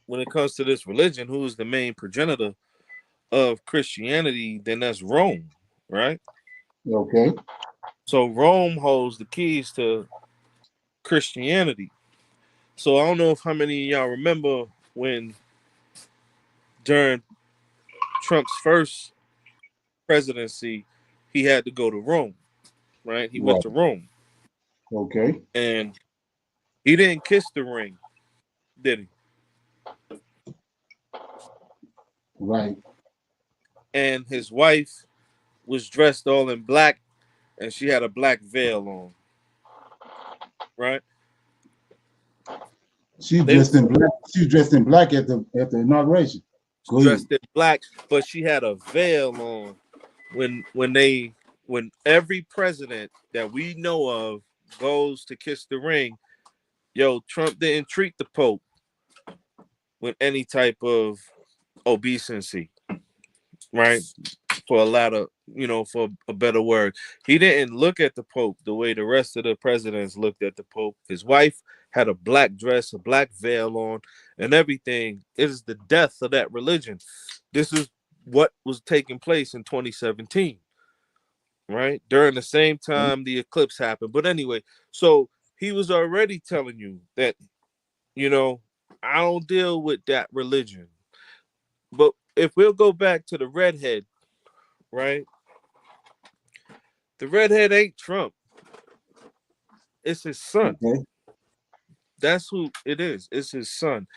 when it comes to this religion, who is the main progenitor of Christianity, then that's Rome, right? Okay. So Rome holds the keys to Christianity. So I don't know how many of y'all remember when during Trump's first presidency, he had to go to Rome, right? He went to Rome. Okay. And he didn't kiss the ring, did he? Right. And his wife was dressed all in black, and she had a black veil on, right? She dressed in black. She was dressed in black at the inauguration. Dressed in black, but she had a veil on when every president that we know of goes to kiss the ring. Yo, Trump didn't treat the Pope with any type of obeisance, right? For a lot of, for a better word, he didn't look at the Pope the way the rest of the presidents looked at the Pope. His wife had a black dress, a black veil on, and everything. It is the death of that religion. This is what was taking place in 2017, right? During the same time the eclipse happened. But anyway, so he was already telling you that, I don't deal with that religion. But if we'll go back to the redhead, right? The redhead ain't Trump. It's his son. Okay. That's who it is. It's his son.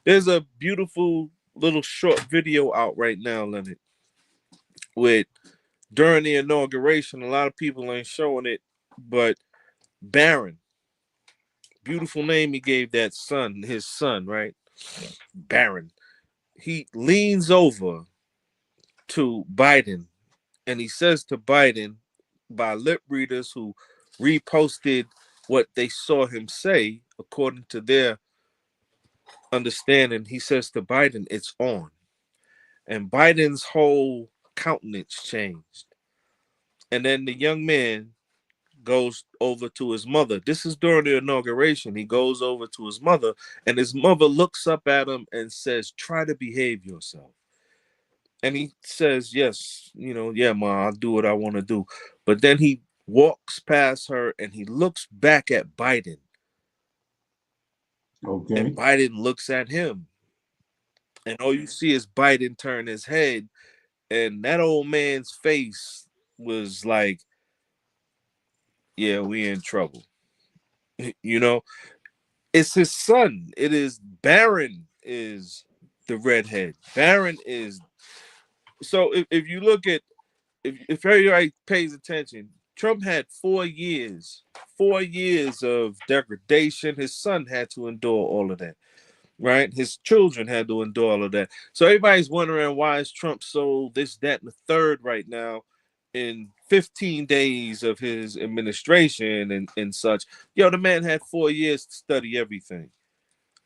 There's a beautiful little short video out right now, Leonard, with during the inauguration. A lot of people ain't showing it, but Barron, beautiful name he gave that son, his son, right? Barron. He leans over to Biden and he says to Biden, by lip readers who reposted what they saw him say, according to their understanding, he says to Biden, "It's on." And Biden's whole countenance changed. And then the young man goes over to his mother. This is during the inauguration. He goes over to his mother, and his mother looks up at him and says, "Try to behave yourself." And he says, yes, yeah, ma, I'll do what I want to do. But then he walks past her and he looks back at Biden. Okay. And Biden looks at him. And all you see is Biden turn his head. And that old man's face was like, yeah, we in trouble. It's his son. It is Barron is the redhead. Barron is. So if you look at, if everybody pays attention, Trump had 4 years of degradation. His son had to endure all of that, right? His children had to endure all of that. So everybody's wondering, why is Trump so this, that, and the third right now in 15 days of his administration and such. The man had 4 years to study everything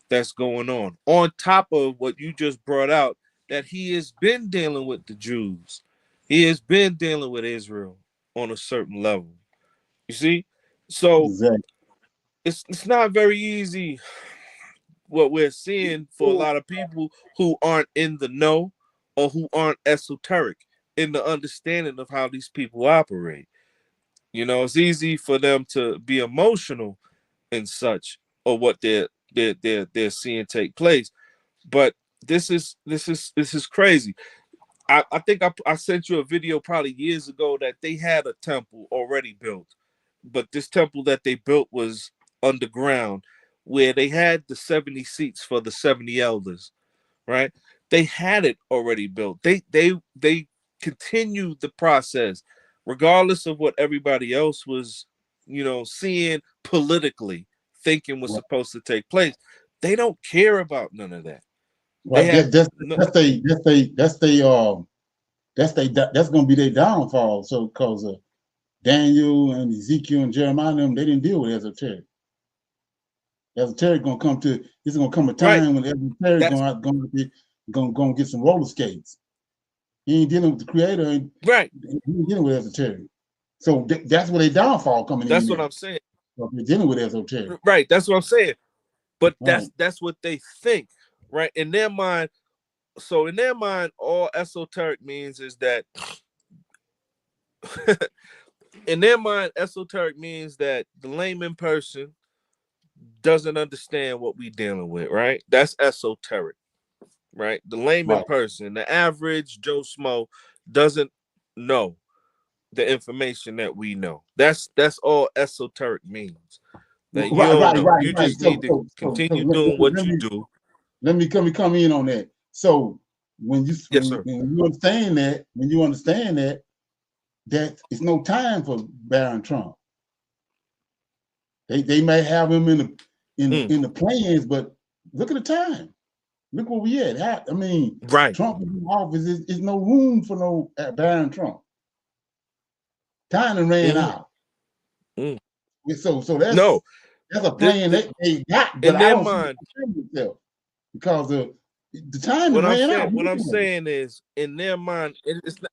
that's going on top of what you just brought out, that he has been dealing with the Jews. He has been dealing with Israel on a certain level. You see? So exactly. It's not very easy what we're seeing for a lot of people who aren't in the know or who aren't esoteric in the understanding of how these people operate. It's easy for them to be emotional and such, or what they're seeing take place. But this is crazy. I think I sent you a video probably years ago that they had a temple already built, but this temple that they built was underground, where they had the 70 seats for the 70 elders, right? They had it already built. They continued the process, regardless of what everybody else was, seeing politically, thinking was supposed to take place. They don't care about none of that. Right. That's gonna be their downfall. So because Daniel and Ezekiel and Jeremiah, they didn't deal with esoteric. Esoteric gonna come to. It's gonna come a time when esoteric gonna get some roller skates. He ain't dealing with the creator. Right. He ain't dealing with esoteric. So that's where their downfall coming in. That's what I'm saying. So they're dealing with esoteric. Right. That's what I'm saying. But that's what they think, right? In their mind. So in their mind, all esoteric means is that in their mind, esoteric means that the layman person doesn't understand what we dealing with, right? That's esoteric, right? The layman person, the average Joe Smo, doesn't know the information that we know. That's all esoteric means. That you don't know. You just need to continue doing what you do. Let me come in on that. So when you understand that it's no time for Barron Trump. They may have him in the plans, but look at the time. Look where we at. I mean, Trump is in office. Is no room for no Barron Trump. Time ran out. So that's a plan they got, but I don't see itself because the time ran out. What I'm saying is, in their mind, it's not.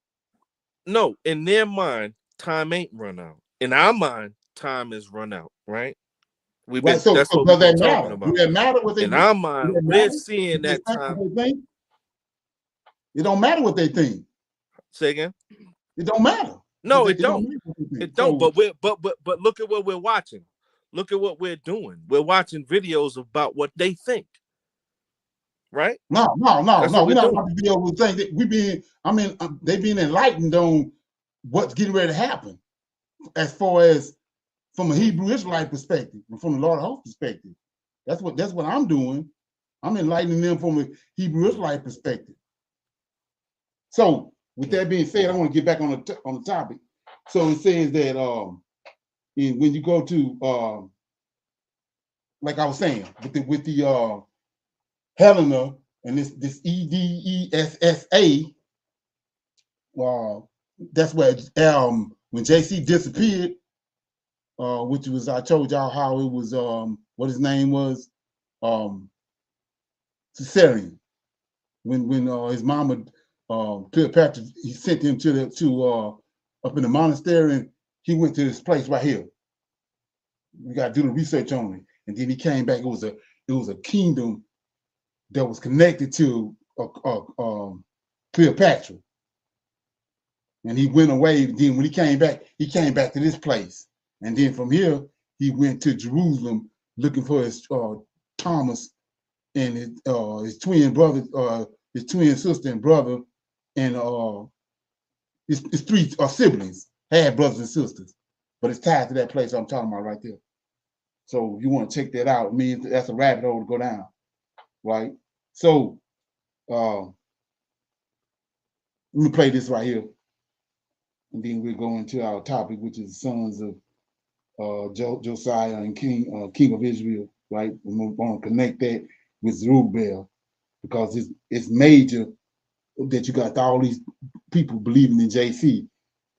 No, in their mind, time ain't run out. In our mind, time is run out. Right? That's what we've been talking about. Does that matter what they in our mind, we're seeing that time. It don't matter what they think. Say again. It don't matter. No, it don't. It don't. But look at what we're watching. Look at what we're doing. We're watching videos about what they think. Right? No. We're not watching videos with things that they've been enlightened on what's getting ready to happen, as far as from a Hebrew Israelite perspective, and from the Lord of Hosts perspective. That's what I'm doing. I'm enlightening them from a Hebrew Israelite perspective. So, with that being said, I want to get back on the topic. So it says that when you go to like I was saying, with the Helena and this EDESSA, that's where when JC disappeared, which was, I told y'all how it was what his name was, cesarean. When his mama Cleopatra, he sent him to up in the monastery, and he went to this place right here. We got to do the research on it, and then he came back. It was a kingdom that was connected to Cleopatra. And he went away. Then when he came back to this place. And then from here, he went to Jerusalem looking for his Thomas and his twin brother, his twin sister and brother, and his three siblings, had brothers and sisters. But it's tied to that place I'm talking about right there. So you want to check that out. It means that's a rabbit hole to go down, right? So let me play this right here. And then we'll go into our topic, which is the sons of Josiah and King of Israel, right? We want to connect that with Zerubbabel because it's major that you got all these people believing in JC.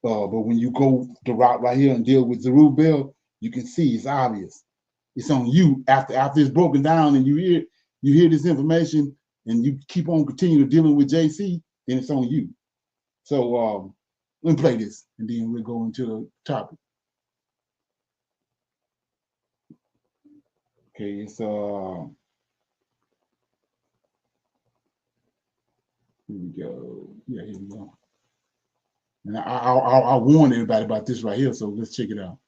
But when you go the route right here and deal with Zerubbabel, you can see it's obvious. It's on you after it's broken down and you hear this information and you keep on continuing dealing with JC, then it's on you. So let me play this and then we'll go into the topic. Okay, it's here we go. Yeah, here we go. And I warn everybody about this right here, so let's check it out.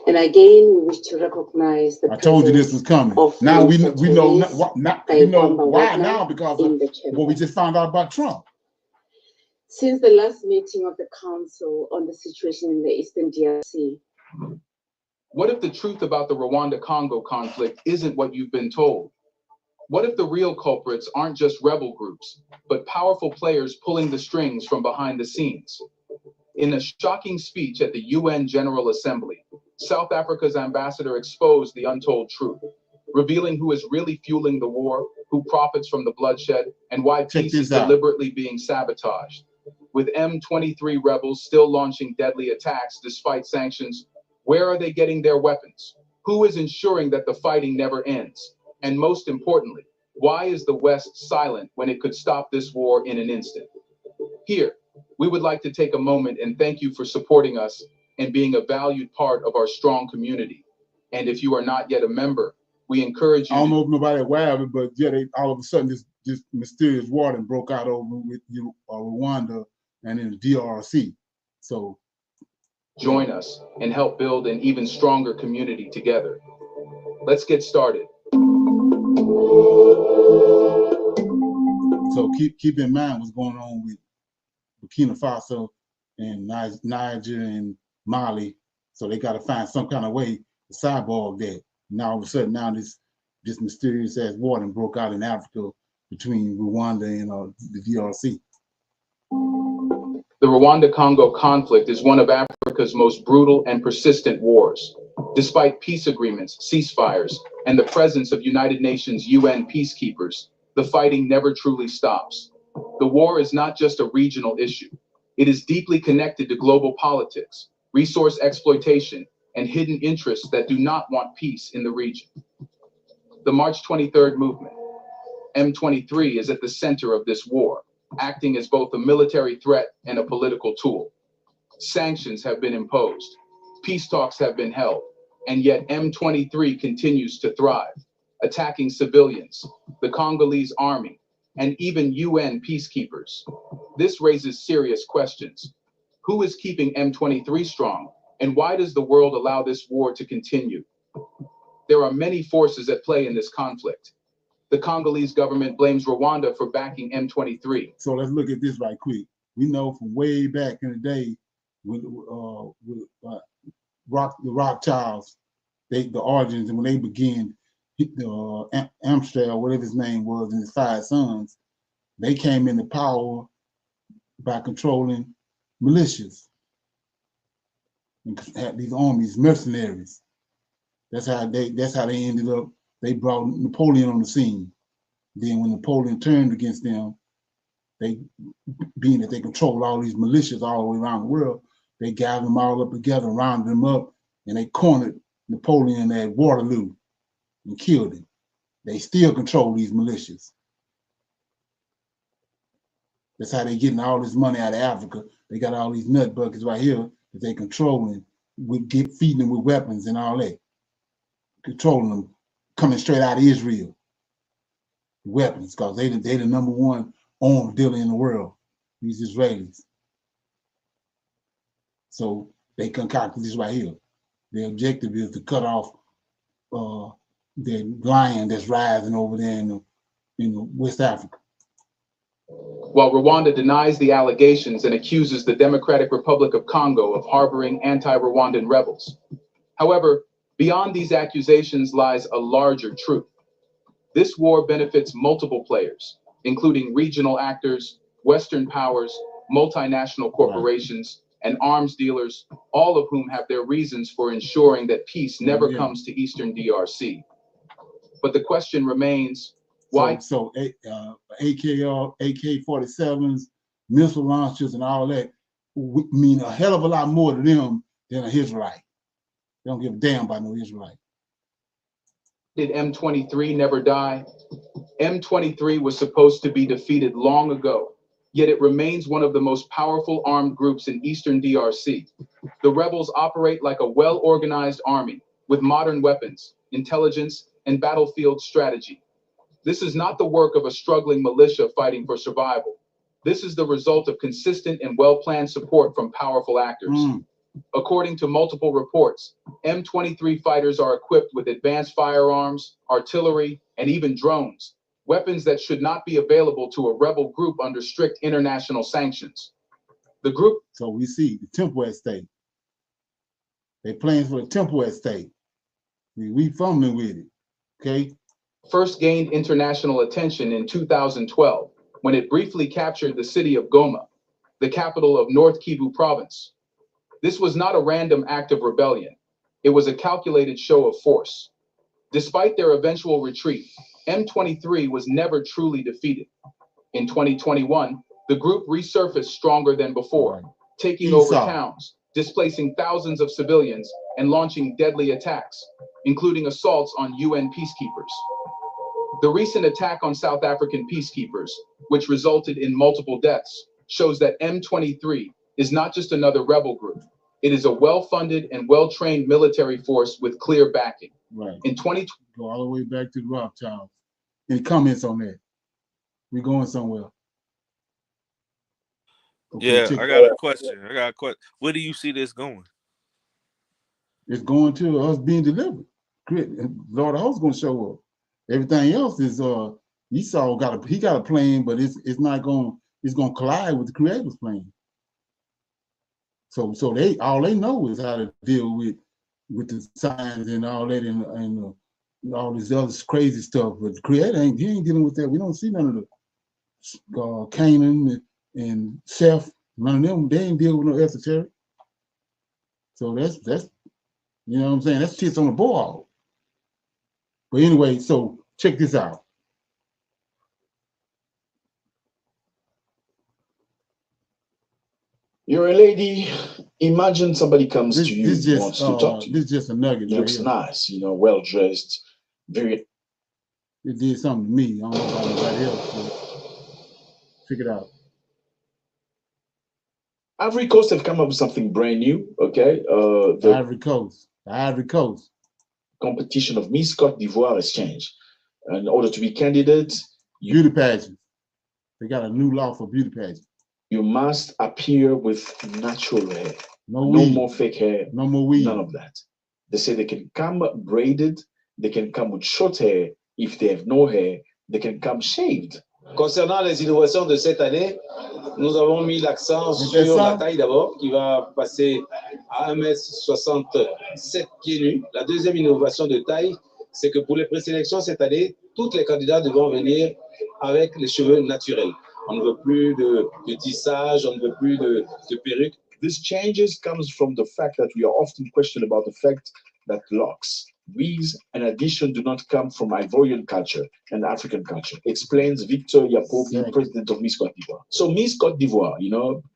And again, we wish to recognize the I told you this was coming. Now we know why now because of what we just found out about Trump. Since the last meeting of the Council on the situation in the Eastern DRC. What if the truth about the Rwanda-Congo conflict isn't what you've been told? What if the real culprits aren't just rebel groups, but powerful players pulling the strings from behind the scenes? In a shocking speech at the UN General Assembly, South Africa's ambassador exposed the untold truth, revealing who is really fueling the war, who profits from the bloodshed, and why peace is deliberately being sabotaged. With M23 rebels still launching deadly attacks despite sanctions, where are they getting their weapons? Who is ensuring that the fighting never ends? And most importantly, why is the West silent when it could stop this war in an instant? Here, we would like to take a moment and thank you for supporting us and being a valued part of our strong community. And if you are not yet a member, we encourage you. I don't know if nobody aware of it, but yeah, all of a sudden this mysterious war broke out over with Rwanda and in the DRC. So join us and help build an even stronger community together. Let's get started. So keep in mind what's going on with Burkina Faso and Niger and Mali. So they got to find some kind of way to cyborg that. Now all of a sudden this mysterious ass war broke out in Africa between Rwanda and the DRC. The Rwanda-Congo conflict is one of Africa's most brutal and persistent wars. Despite peace agreements, ceasefires, and the presence of United Nations UN peacekeepers, the fighting never truly stops. The war is not just a regional issue. It is deeply connected to global politics, resource exploitation, and hidden interests that do not want peace in the region. The March 23rd movement, M23, is at the center of this war, acting as both a military threat and a political tool. Sanctions have been imposed, peace talks have been held, and yet M23 continues to thrive, attacking civilians, the Congolese army, and even UN peacekeepers. This raises serious questions. Who is keeping M23 strong, and why does the world allow this war to continue? There are many forces at play in this conflict. The Congolese government blames Rwanda for backing M23. So let's look at this right quick. We know from way back in the day with the Rothschilds, the origins, and when they began Amsterdam, whatever his name was, and his 5 sons, they came into power by controlling militias and had these armies, mercenaries. That's how they ended up. They brought Napoleon on the scene. Then when Napoleon turned against them, being that they control all these militias all the way around the world, they gathered them all up together, rounded them up, and they cornered Napoleon at Waterloo and killed him. They still control these militias. That's how they getting all this money out of Africa. They got all these nut buckets right here that they controlling, feeding them with weapons and all that. Controlling them, coming straight out of Israel. Weapons, because they the number one own dealer in the world, these Israelis. So they concocted this right here. Their objective is to cut off the lion that's rising over there in West Africa. While Rwanda denies the allegations and accuses the Democratic Republic of Congo of harboring anti-Rwandan rebels. However, beyond these accusations lies a larger truth. This war benefits multiple players, including regional actors, Western powers, multinational corporations, and arms dealers, all of whom have their reasons for ensuring that peace never comes to Eastern DRC. But the question remains, why? So AK-47s, missile launchers, and all that mean a hell of a lot more to them than an Israelite. They don't give a damn about no Israelite. Did M23 never die? M23 was supposed to be defeated long ago, yet it remains one of the most powerful armed groups in Eastern DRC. The rebels operate like a well-organized army with modern weapons, intelligence, and battlefield strategy. This is not the work of a struggling militia fighting for survival. This is the result of consistent and well-planned support from powerful actors. According to multiple reports, M23 fighters are equipped with advanced firearms, artillery, and even drones, weapons that should not be available to a rebel group under strict international sanctions. The group. So we see the Temple State. They playing for the Temple State. We fumbling with it, okay? First gained international attention in 2012 when it briefly captured the city of Goma, the capital of North Kivu province. This was not a random act of rebellion. It was a calculated show of force. Despite their eventual retreat, M23 was never truly defeated. In 2021, the group resurfaced stronger than before, taking over towns, displacing thousands of civilians, and launching deadly attacks, including assaults on UN peacekeepers. The recent attack on South African peacekeepers, which resulted in multiple deaths, shows that M23 is not just another rebel group. It is a well-funded and well-trained military force with clear backing. Right. In 2020, go all the way back to the Rothschilds. Any comments on that? We're going somewhere. Okay, yeah, I got a question. Where do you see this going? It's going to us being delivered. Lord, the host going to show up. Everything else is Esau got a plan, but it's going to collide with the Creator's plan. So they all they know is how to deal with the signs and all that and all this other crazy stuff. But the Creator ain't dealing with that. We don't see none of the Canaan and Seth. None of them. They ain't dealing with no esoteric. So that's you know what I'm saying. That's shit's on the board. But anyway, so check this out. You're a lady. Imagine somebody comes to you, wants to talk to you. This is just a nugget. Looks nice, well dressed, very. It did something to me. I don't know about anybody else. But check it out. Ivory Coast have come up with something brand new. Okay, the Ivory Coast competition of Miss Côte d'Ivoire has changed. In order to be candidates, beauty pageant. They got a new law for beauty pageant. You must appear with natural hair. No more fake hair. No more weed. None of that. They say they can come braided. They can come with short hair. If they have no hair, they can come shaved. Concernant les innovations de cette année, nous avons mis l'accent sur la taille d'abord, qui va passer à 1m67 pieds nus. La deuxième innovation de taille, c'est que pour les présélections cette année, tous les candidats devront venir avec les cheveux naturels. On ne veut plus de tissage, on ne veut plus de perruque. This changes comes from the fact that we are often questioned about the fact that locks, wigs, and addition do not come from Ivorian culture and African culture, explains Victor Yapobi, president of Miss Côte d'Ivoire. So Miss Côte d'Ivoire,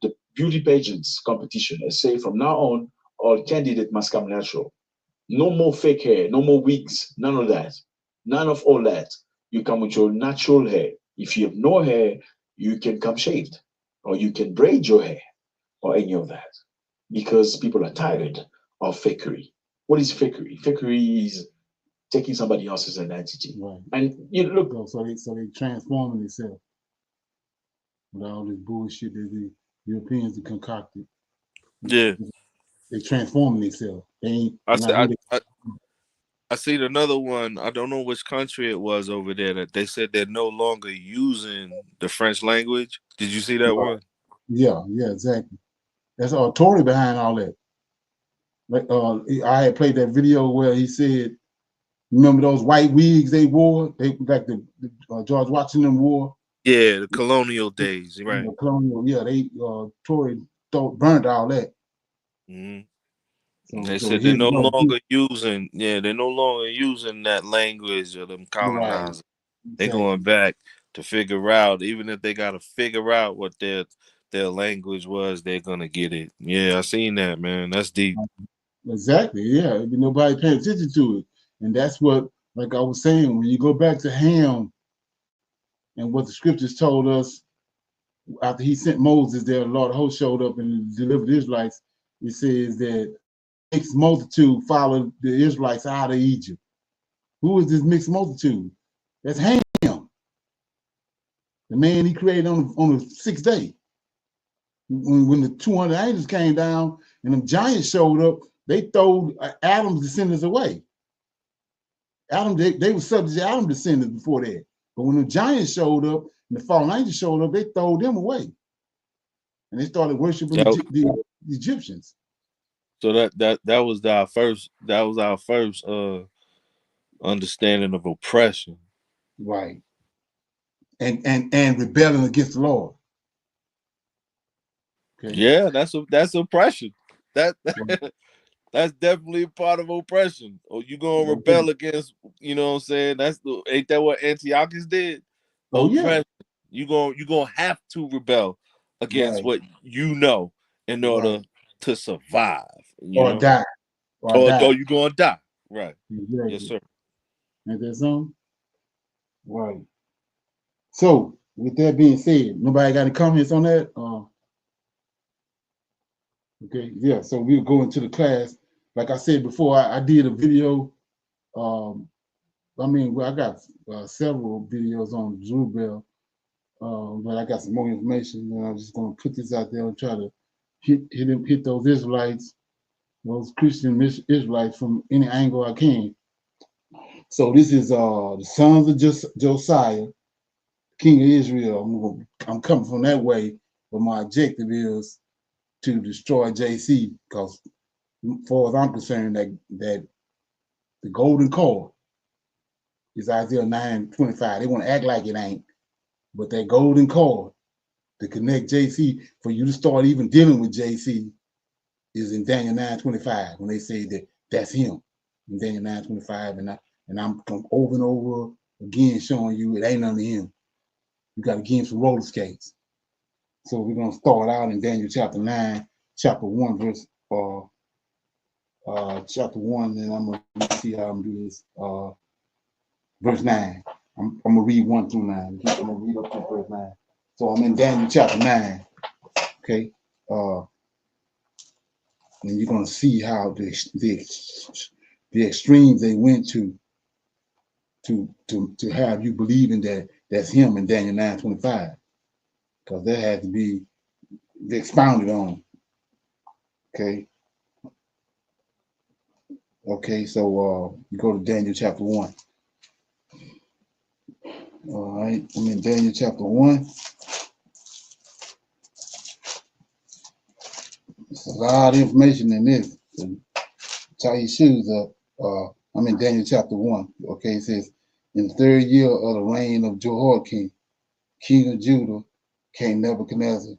the beauty pageants competition, I say from now on, all candidates must come natural. No more fake hair, no more wigs, none of that. None of all that. You come with your natural hair. If you have no hair, you can come shaved, or you can braid your hair, or any of that, because people are tired of fakery. What is fakery? Fakery is taking somebody else's identity. Right. And look. So they transforming themselves. with all this bullshit that the Europeans have concocted. Yeah. They transforming themselves. They ain't I not said who I seen another one. I don't know which country it was over there that they said they're no longer using the French language. Did you see that one? Yeah, exactly. That's all Tory behind all that. Like I had played that video where he said, remember those white wigs they wore? They like the George Washington wore. Yeah, the colonial days, right? The colonial, they Tory burned all that. They said they're no longer using. Yeah, they're no longer using that language of them colonizers. Right. They're going back to figure out, even if they got to figure out what their language was, they're gonna get it. Yeah, I seen that, man. That's deep. Exactly. Yeah, nobody paying attention to it, and that's what, like I was saying, when you go back to Ham and what the scriptures told us after he sent Moses there, the Lord of hosts showed up and delivered the Israelites. It says that mixed multitude followed the Israelites out of Egypt. Who is this mixed multitude? That's Ham, the man he created on the sixth day. When the 200 angels came down and them giants showed up, they threw Adam's descendants away. Adam, they were subject to Adam's descendants before that. But when the giants showed up and the fallen angels showed up, they threw them away. And they started worshiping the Egyptians. So that was our first understanding of oppression. Right. And rebelling against the Lord. Okay. Yeah, that's oppression. That's definitely part of oppression. Or you gonna rebel against, you know what I'm saying? Ain't that what Antiochus did? Oh, oppression. You gonna have to rebel against what you know in order to survive. Or die. Or you gonna die. Right. Exactly. Yes, sir. Ain't that something? Right. So with that being said, nobody got any comments on that? Okay, yeah, so we'll go into the class. Like I said before, I did a video. I got several videos on Zerubbabel, but I got some more information, and I'm just going to put this out there and try to hit those Israelites, those Christian Israelites from any angle I can. So this is the sons of Josiah, king of Israel. I'm coming from that way, but my objective is to destroy JC, because as far as I'm concerned, that the golden cord is Isaiah 9:25. They want to act like it ain't, but that golden cord to connect JC for you to start even dealing with JC is in Daniel 9:25 when they say that's him in Daniel 9:25, and I'm over and over again showing you it ain't none of him. You got to give him some roller skates. So we're gonna start out in Daniel chapter 9, chapter 1, verse chapter 1, and I'm gonna see how I'm doing this. Verse 9. I'm gonna read 1 through 9. I'm gonna read up to verse 9. So I'm in Daniel chapter 9. Okay. And you're gonna see how the extremes they went to have you believing that that's him in Daniel 9:25. Because that had to be expounded on. Okay. Okay, so you go to Daniel chapter 1. All right, I'm in Daniel chapter 1. There's a lot of information in this. So tie your shoes up. I'm in Daniel chapter 1. Okay, it says, in the third year of the reign of Jehoiakim, king of Judah, came Nebuchadnezzar.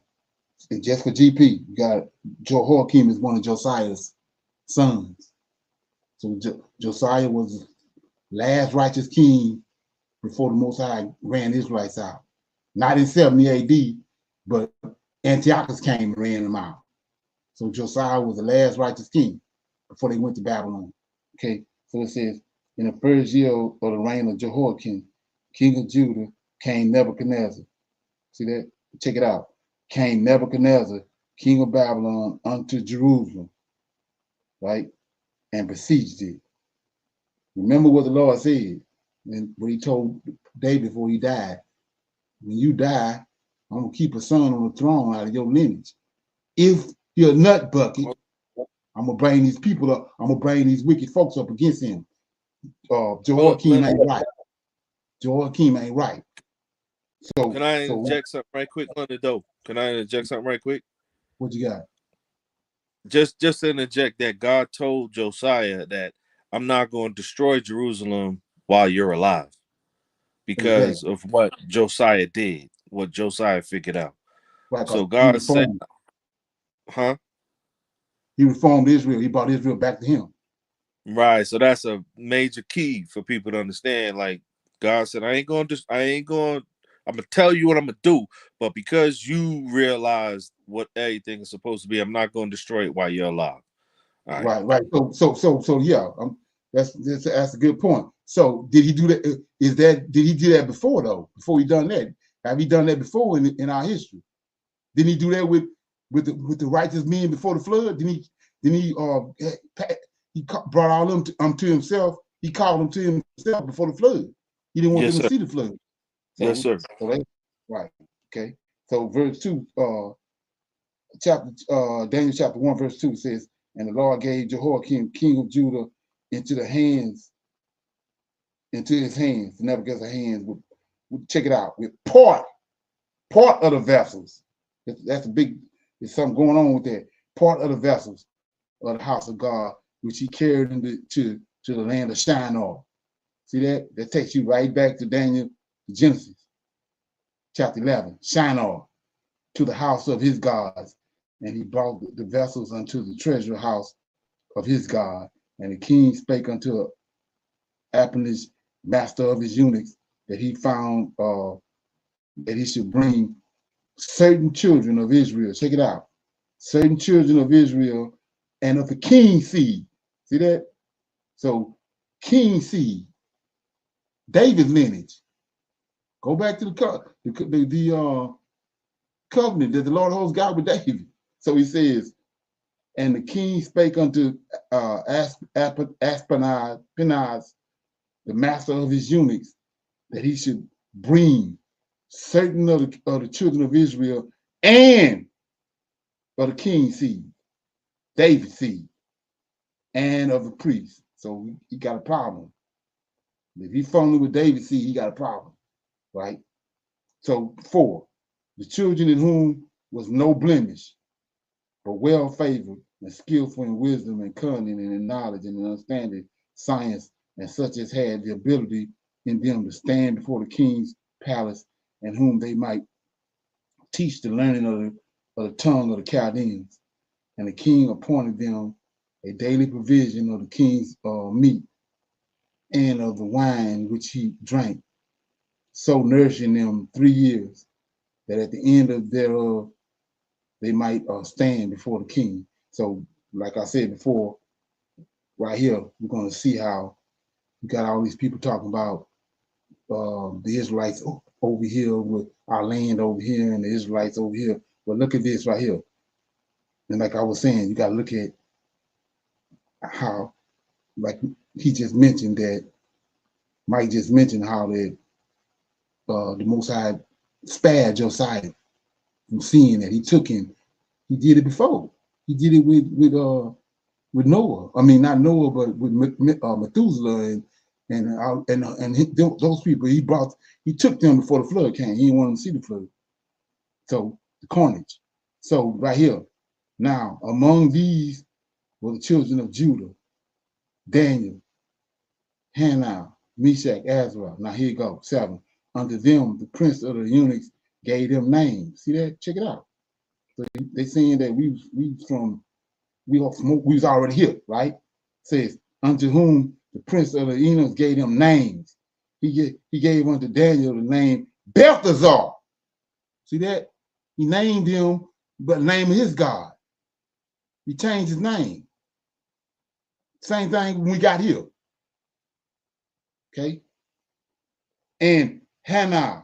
And just for GP, you got Jehoiakim is one of Josiah's sons. So Josiah was the last righteous king before the Most High ran the Israelites out. Not in 70 AD, but Antiochus came and ran them out. So Josiah was the last righteous king before they went to Babylon. Okay, so it says, in the first year of the reign of Jehoiakim, king of Judah, came Nebuchadnezzar. See that? Check it out. Came Nebuchadnezzar, king of Babylon, unto Jerusalem, right? And besieged it. Remember what the Lord said, and what he told David before he died. When you die, I'm gonna keep a son on the throne out of your lineage. If you're a nut bucket, I'm gonna bring these people up. I'm gonna bring these wicked folks up against him. Jehoiakim ain't right. Jehoiakim ain't right. So can I interject something right quick on the dope? Can I interject something right quick? What you got? Just to interject that God told Josiah that I'm not going to destroy Jerusalem while you're alive because of what Josiah did, what Josiah figured out. Right, so God said, he reformed Israel. He brought Israel back to him. Right. So that's a major key for people to understand. Like God said, I'm gonna tell you what I'm gonna do, but because you realize what everything is supposed to be, I'm not gonna destroy it while you're alive. Right. So yeah, that's a good point. So did he do that? Did he do that before though? Before he done that? Have he done that before in our history? Didn't he do that with the righteous men before the flood? He brought all them to himself. He called them to himself before the flood. He didn't want them to see the flood. So, yes, sir. So right. Okay. So verse 2, Daniel chapter 1, verse 2 says, and the Lord gave Jehoiakim, king of Judah, into his hands, Nebuchadnezzar's hands. Check it out. With part of the vessels. That's a big. There's something going on with that. Part of the vessels of the house of God, which he carried to the land of Shinar. See that? That takes you right back to Genesis, chapter 11. Shinar, to the house of his gods, and he brought the vessels unto the treasure house of his God. And the king spake unto Appanus, master of his eunuchs, that he found that he should bring certain children of Israel. Check it out. Certain children of Israel and of the king's seed. See that? So king's seed, David's lineage. Go back to the covenant that the Lord holds God with David. So he says, and the king spake unto Aspenaz, the master of his eunuchs, that he should bring certain of the children of Israel and of the king's seed, David's seed, and of the priest. So he got a problem. If he's falling with David's seed, he got a problem, right? So 4, the children in whom was no blemish, but well favored and skillful in wisdom and cunning and in knowledge and in understanding science, and such as had the ability in them to stand before the king's palace, and whom they might teach the learning of the tongue of the Chaldeans. And the king appointed them a daily provision of the king's meat and of the wine which he drank, so nourishing them 3 years, that at the end of thereof they might stand before the king. So, like I said before, right here, we're going to see how you got all these people talking about the Israelites over here with our land over here and the Israelites over here. But look at this right here. And like I was saying, you got to look at how, like he just mentioned that, Mike just mentioned how that the Most High spared Josiah from seeing that. He took him. He did it before. He did it with Noah. I mean, not Noah, but with Methuselah and those people. He took them before the flood came. He didn't want them to see the flood. So the carnage. So right here, now among these were the children of Judah: Daniel, Hananiah, Meshach, Azariah. Now here you go, 7. Unto them, the prince of the eunuchs gave them names. See that? Check it out. So they saying that we was already here, right? Says, unto whom the prince of the eunuchs gave them names. He gave unto Daniel the name Belteshazzar. See that? He named him, but the name of his God. He changed his name. Same thing when we got here. Okay? And Hananiah,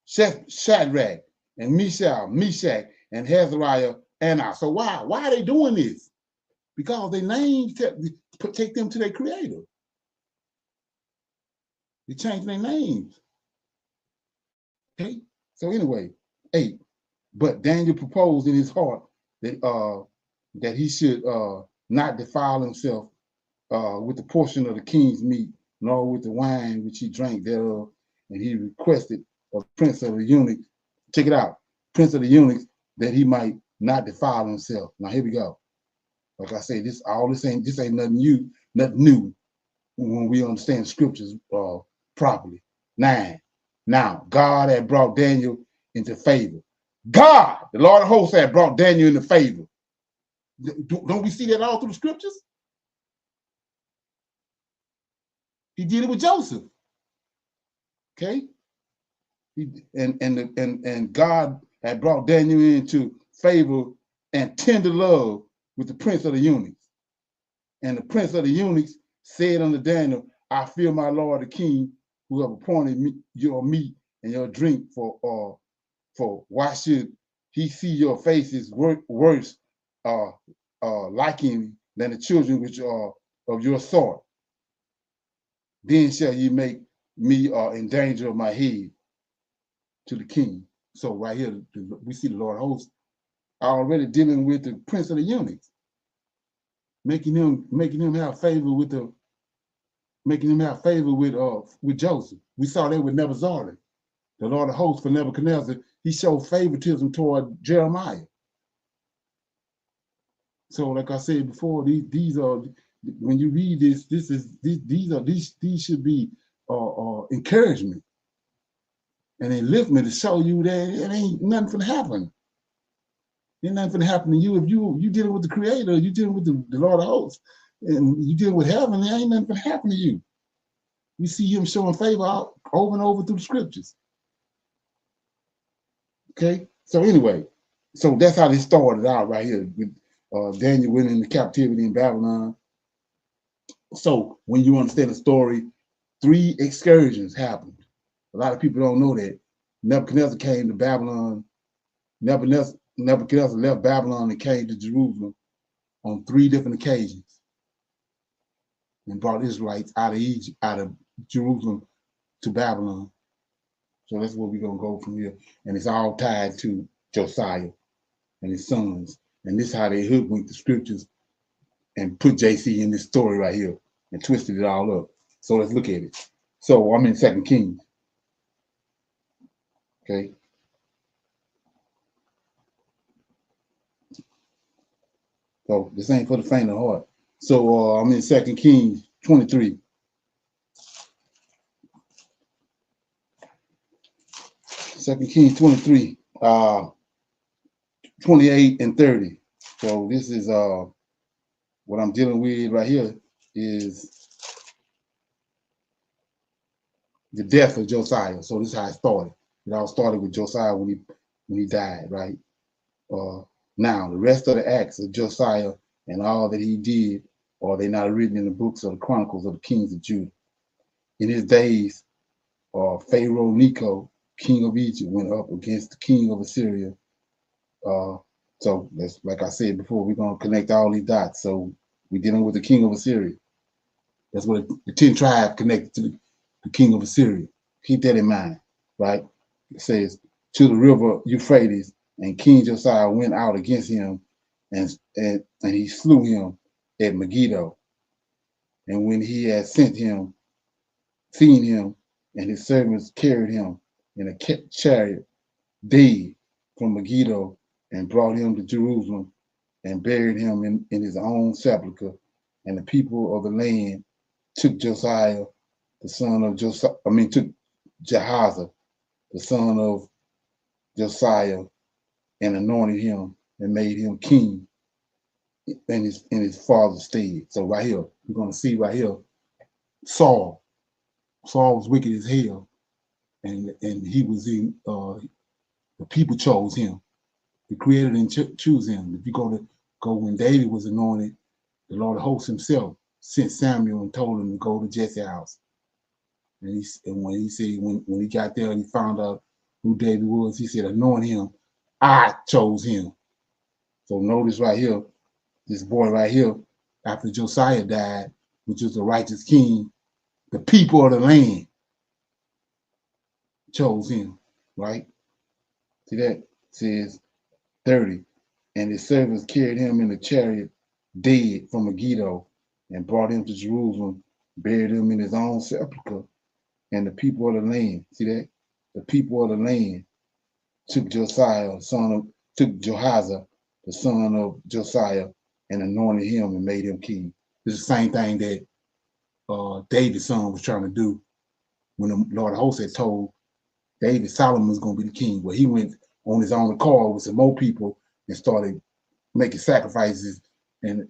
Shadrach, and Meshach, and Azariah, Anna. So why are they doing this? Because their names take them to their creator. They change their names. Okay? So anyway, 8. But Daniel proposed in his heart that that he should not defile himself with the portion of the king's meat, nor with the wine which he drank thereof. And he requested of the prince of the eunuchs, check it out, prince of the eunuchs, that he might not defile himself. Now here we go. Like I say, this ain't nothing new when we understand scriptures properly. 9. Now God had brought Daniel into favor. God, the Lord of hosts, had brought Daniel into favor. Don't we see that all through the scriptures? He did it with Joseph. Okay, and God had brought Daniel into favor and tender love with the prince of the eunuchs. And the prince of the eunuchs said unto Daniel, I fear my lord the king, who have appointed me, your meat and your drink for why should he see your faces worse liking than the children which are of your sort? Then shall ye make me in danger of my head to the king. So right here, we see the Lord of hosts already dealing with the prince of the eunuchs, making him have favor with with Joseph. We saw that with Nebuchadnezzar. The Lord of hosts for Nebuchadnezzar, he showed favoritism toward Jeremiah. So, like I said before, these are, when you read this, these should be encouragement and enliftment to show you that it ain't nothing finna happen. Ain't nothing finna happen to you if you dealing with the Creator, you dealing with the Lord of hosts, and you dealing with heaven. There ain't nothing finna happen to you. We see him showing favor out over and over through the scriptures. Okay, so anyway, so that's how they started out right here with Daniel went into captivity in Babylon. So when you understand the story, 3 excursions happened. A lot of people don't know that. Nebuchadnezzar came to Babylon. Nebuchadnezzar left Babylon and came to Jerusalem on 3 different occasions and brought Israelites out of Egypt, out of Jerusalem to Babylon. So that's where we're gonna go from here. And it's all tied to Josiah and his sons. And this is how they hoodwinked the scriptures and put JC in this story right here and twisted it all up. So let's look at it. So I'm in 2 Kings. Okay. So this ain't for the faint of heart. So I'm in 2 Kings 23. 2 Kings 23, 28 and 30. So this is what I'm dealing with right here is the death of Josiah. So this is how it started. It all started with Josiah when he died, right? Now the rest of the acts of Josiah and all that he did, are they not written in the books of the chronicles of the kings of Judah? In his days, Pharaoh Necho, king of Egypt, went up against the king of Assyria. So that's, like I said before, we're gonna connect all these dots. So we're dealing with the king of Assyria. That's what the 10 tribes connected to the king of Assyria. Keep that in mind, right? It says, to the river Euphrates, and King Josiah went out against him, and he slew him at Megiddo. And when he had seen him, and his servants carried him in a chariot dead from Megiddo, and brought him to Jerusalem, and buried him in his own sepulchre. And the people of the land took Josiah, the son of took Jehoshaphat, the son of Josiah, and anointed him and made him king in his father's stead. So right here, we're gonna see right here, Saul. Saul was wicked as hell, and he was in. The people chose him. The Creator didn't choose him. If you go when David was anointed, the Lord of hosts himself sent Samuel and told him to go to Jesse's house. And when he said when he got there and he found out who David was, he said, anoint him. I chose him. So notice right here, this boy right here, after Josiah died, which was the righteous king, the people of the land chose him, right? See that? It says 30. And his servants carried him in a chariot dead from Megiddo and brought him to Jerusalem, buried him in his own sepulchre. And the people of the land, see that? The people of the land took Jehoahaz, the son of Josiah, and anointed him and made him king. This is the same thing that David's son was trying to do when the Lord of hosts had told David Solomon was going to be the king. Well, he went on his own accord with some more people and started making sacrifices and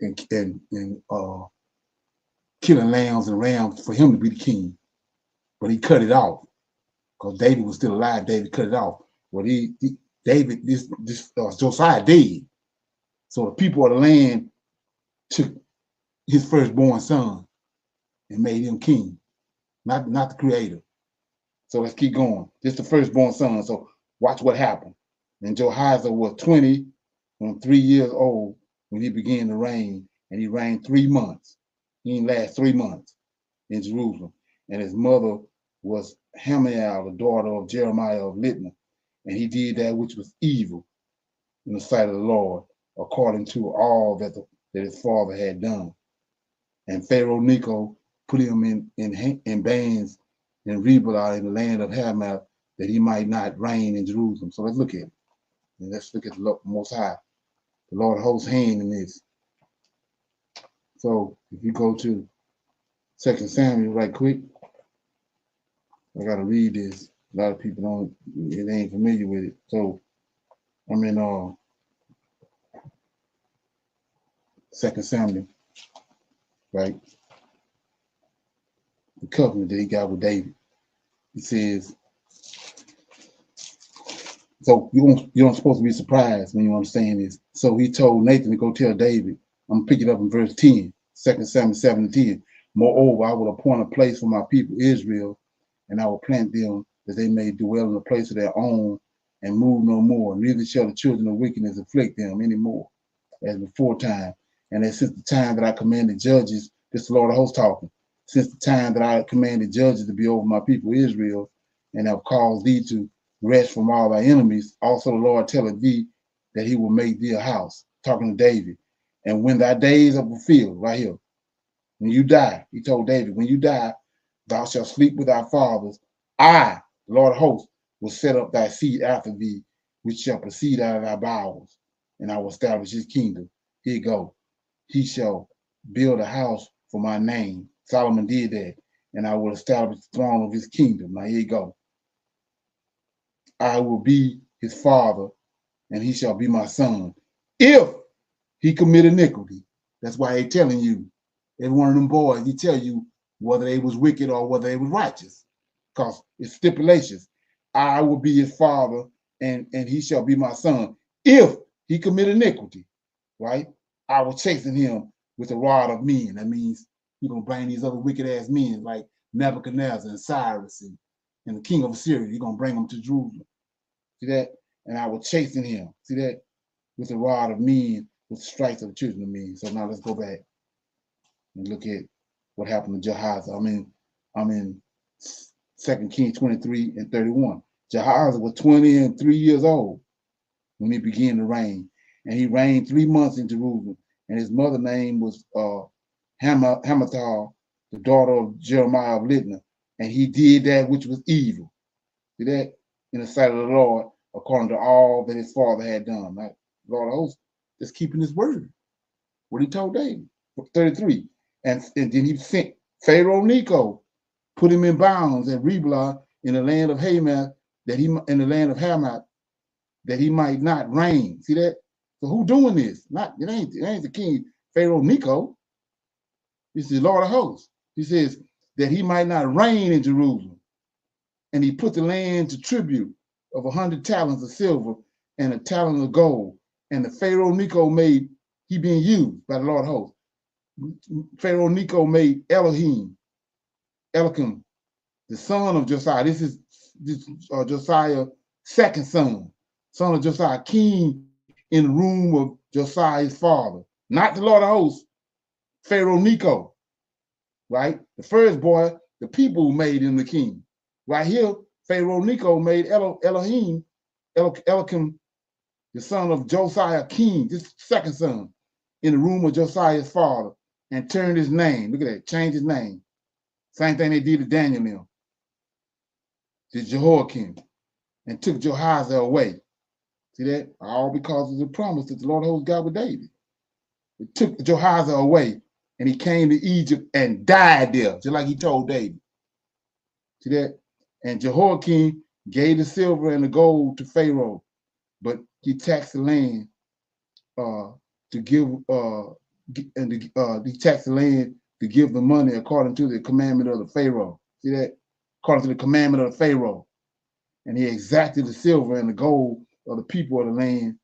killing lambs and rams for him to be the king. But he cut it off because David was still alive. David cut it off. Well, Josiah dead. So the people of the land took his firstborn son and made him king, not the creator. So let's keep going. This is the firstborn son. So watch what happened. And Jehoahaz was 20 and 3 years old when he began to reign, and he reigned 3 months. He didn't last 3 months in Jerusalem. And his mother was Hamiel, the daughter of Jeremiah of Libnah. And he did that which was evil in the sight of the Lord, according to all that his father had done. And Pharaoh Necho put him in bands in Riblah in the land of Hamath, that he might not reign in Jerusalem. So let's look at it. And let's look at the Most High, the Lord of hosts' hand in this. So if you go to 2 Samuel right quick, I gotta read this. A lot of people they ain't familiar with it. So I'm in 2 Samuel, right? The covenant that he got with David. He says, so you don't supposed to be surprised when you understand this. So he told Nathan to go tell David. I'm gonna pick it up in verse 10, 2 Samuel 7:10. Moreover, I will appoint a place for my people Israel, and I will plant them that they may dwell in a place of their own and move no more. Neither shall the children of wickedness afflict them anymore, as before time. And that since the time that I commanded judges, this is the Lord of hosts talking, since the time that I commanded judges to be over my people Israel, and have caused thee to rest from all thy enemies, also the Lord telleth thee that he will make thee a house, talking to David. And when thy days are fulfilled, right here, when you die, he told David, when you die, thou shalt sleep with thy fathers. I, the Lord of hosts, will set up thy seed after thee, which shall proceed out of thy bowels, and I will establish his kingdom. Here you go. He shall build a house for my name. Solomon did that, and I will establish the throne of his kingdom. Now here you go. I will be his father, and he shall be my son. If he commit iniquity, that's why he's telling you. Every one of them boys, he tell you whether they was wicked or whether they was righteous, because it's stipulations. I will be his father, and he shall be my son. If he commit iniquity, right? I will chasten him with a rod of men. That means you're gonna bring these other wicked ass men like Nebuchadnezzar and Cyrus and the king of Assyria. You're gonna bring them to Jerusalem. See that? And I will chasten him. See that? With a rod of men, with the stripes of the children of men. So now let's go back and look at what happened to Jehoahaz. I'm in 2 Kings 23 and 31. Jehoahaz was 20 and 3 years old when he began to reign. And he reigned 3 months in Jerusalem. And his mother's name was Hamathal, the daughter of Jeremiah of Libnah. And he did that which was evil. See that? In the sight of the Lord, according to all that his father had done. Right? Lord of hosts is keeping his word. What he told David. 33. And then he sent Pharaoh Necho, put him in bonds at Riblah in the land of Hamath, that he might not reign. See that? So who doing this? It ain't the king Pharaoh Necho. This is the Lord of hosts. He says that he might not reign in Jerusalem. And he put the land to tribute of 100 talents of silver and a talent of gold. And the Pharaoh Necho he being used by the Lord of hosts. Pharaoh Necho made Elohim, the son of Josiah. This is Josiah's second son of Josiah, king in the room of Josiah's father. Not the Lord of hosts, Pharaoh Necho, right? The first boy, the people made him the king. Right here, Pharaoh Necho made Elohim Eliakim, the son of Josiah king, this second son, in the room of Josiah's father, and turned his name. Look at that, changed his name. Same thing they did to Daniel now. To Jehoiakim, and took Jehoiada away. See that? All because of the promise that the Lord holds God with David. It took Jehoiada away, and he came to Egypt and died there, just like he told David. See that? And Jehoiakim gave the silver and the gold to Pharaoh, but he taxed the land to give he taxed the land to give the money according to the commandment of the Pharaoh. See that? According to the commandment of the Pharaoh. And he exacted the silver and the gold of the people of the land,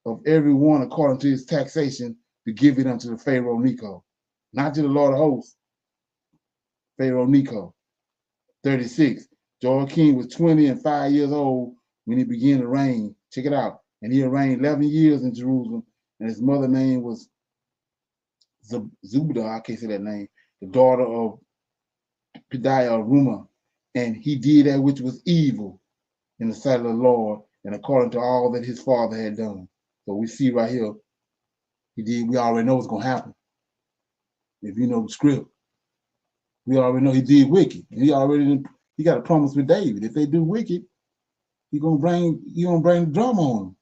of every one according to his taxation, to give it unto the Pharaoh Necho. Not to the Lord of hosts, Pharaoh Necho. 36. Jehoiakim was 25 years old when he began to reign. Check it out. And he reigned 11 years in Jerusalem, and his mother's name was Zubadah, I can't say that name, the daughter of Pedaiah of Rumah. And he did that which was evil in the sight of the Lord, and according to all that his father had done. So we see right here, we already know what's going to happen. If you know the script, we already know he did wicked. He got a promise with David. If they do wicked, he gonna bring the drama on them.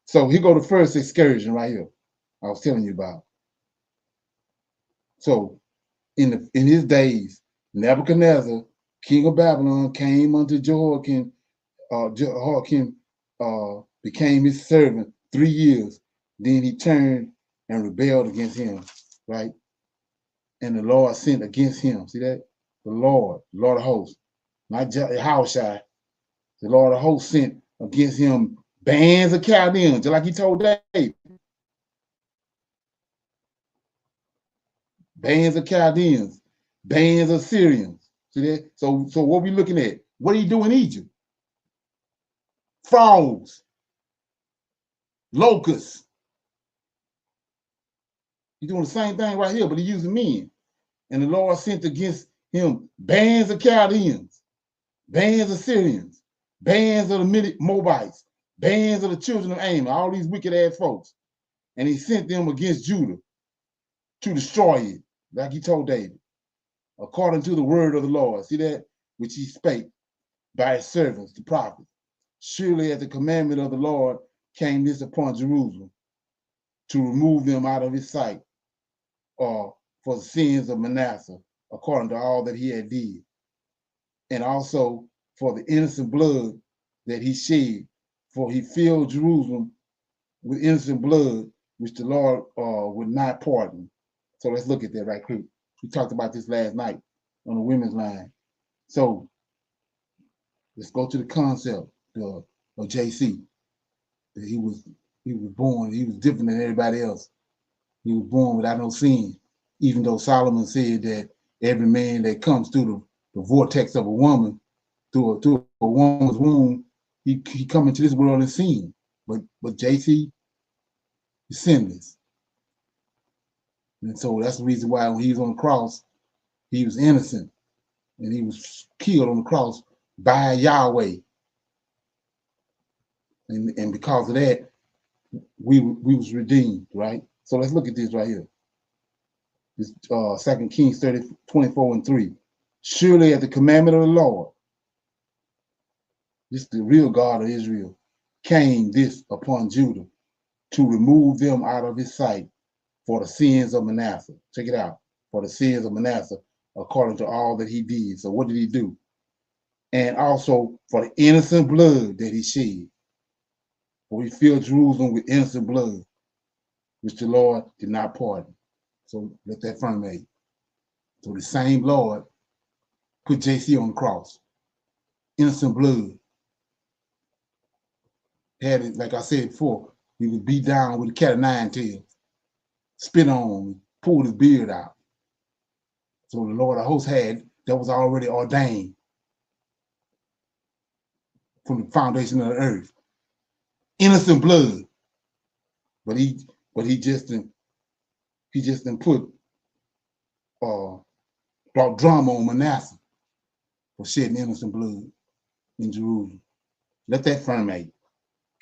So here go the first excursion right here. I was telling you about. So in his days, Nebuchadnezzar, king of Babylon, came unto Jehoiakim. Jehoiakim became his servant 3 years. Then he turned and rebelled against him, right? And the Lord sent against him. See that? The Lord of hosts, not Yahushua. The Lord of hosts sent against him bands of Chaldeans, just like he told David. Bands of Chaldeans, bands of Syrians. See that? So what we looking at? What did he do in Egypt? Frogs, locusts. He's doing the same thing right here, but he's using men. And the Lord sent against him bands of Chaldeans, bands of Syrians, bands of the Moabites, bands of the children of Ammon, all these wicked ass folks. And he sent them against Judah to destroy it, like he told David, according to the word of the Lord. See that? Which he spake by his servants, the prophets. Surely at the commandment of the Lord came this upon Jerusalem, to remove them out of his sight, or for the sins of Manasseh, according to all that he had did. And also for the innocent blood that he shed, for he filled Jerusalem with innocent blood, which the Lord would not pardon. So let's look at that right quick. We talked about this last night on the women's line. So let's go to the concept of JC. He was born, he was different than everybody else. He was born without no sin, even though Solomon said that every man that comes through the vortex of a woman, through a woman's womb, he come into this world in sin. But JC is sinless. And so that's the reason why when he was on the cross, he was innocent. And he was killed on the cross by Yahweh. And because of that, we was redeemed, right? So let's look at this right here. This 2 Kings 24:3. Surely at the commandment of the Lord, this is the real God of Israel, came this upon Judah to remove them out of his sight for the sins of Manasseh. Check it out. For the sins of Manasseh, according to all that he did. So what did he do? And also for the innocent blood that he shed. For he filled Jerusalem with innocent blood, which the Lord did not pardon. So let that firmate. So the same Lord put JC on the cross. Innocent blood. Had it, like I said before, he was beat down with a cat of nine tails, spit on, pulled his beard out. So the Lord of hosts had, that was already ordained from the foundation of the earth. Innocent blood. But he just didn't put brought drama on Manasseh for shedding innocent blood in Jerusalem. Let that firmate.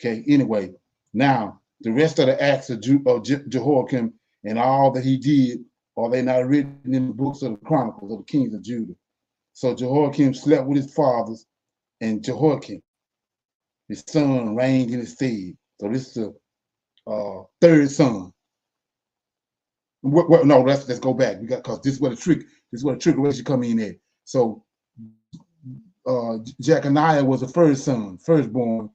Okay, anyway, now the rest of the acts of Jehoiakim and all that he did, are they not written in the books of the Chronicles of the kings of Judah? So Jehoiakim slept with his fathers, and Jehoiakim, his son, reigned in his stead. So this is the third son. No, let's go back. Because this is where the trickeration come in at. So Jeconiah was the first son, firstborn.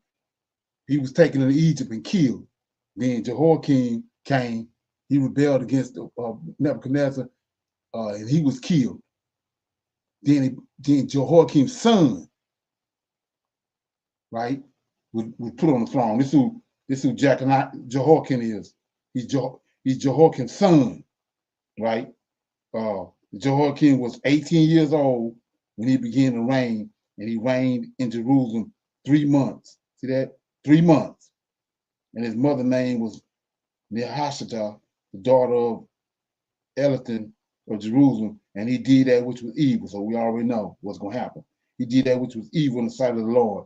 He was taken into Egypt and killed. Then Jehoiakim came. He rebelled against Nebuchadnezzar, and he was killed. Then Jehoiakim's son, right, was put on the throne. This is who Jehoiakim is. He's Jehoiakim's son, right? Jehoiakim was 18 years old when he began to reign, and he reigned in Jerusalem 3 months. See that? 3 months. And his mother's name was Nehushta, the daughter of Elathan of Jerusalem, and he did that which was evil. So we already know what's going to happen. He did that which was evil in the sight of the Lord,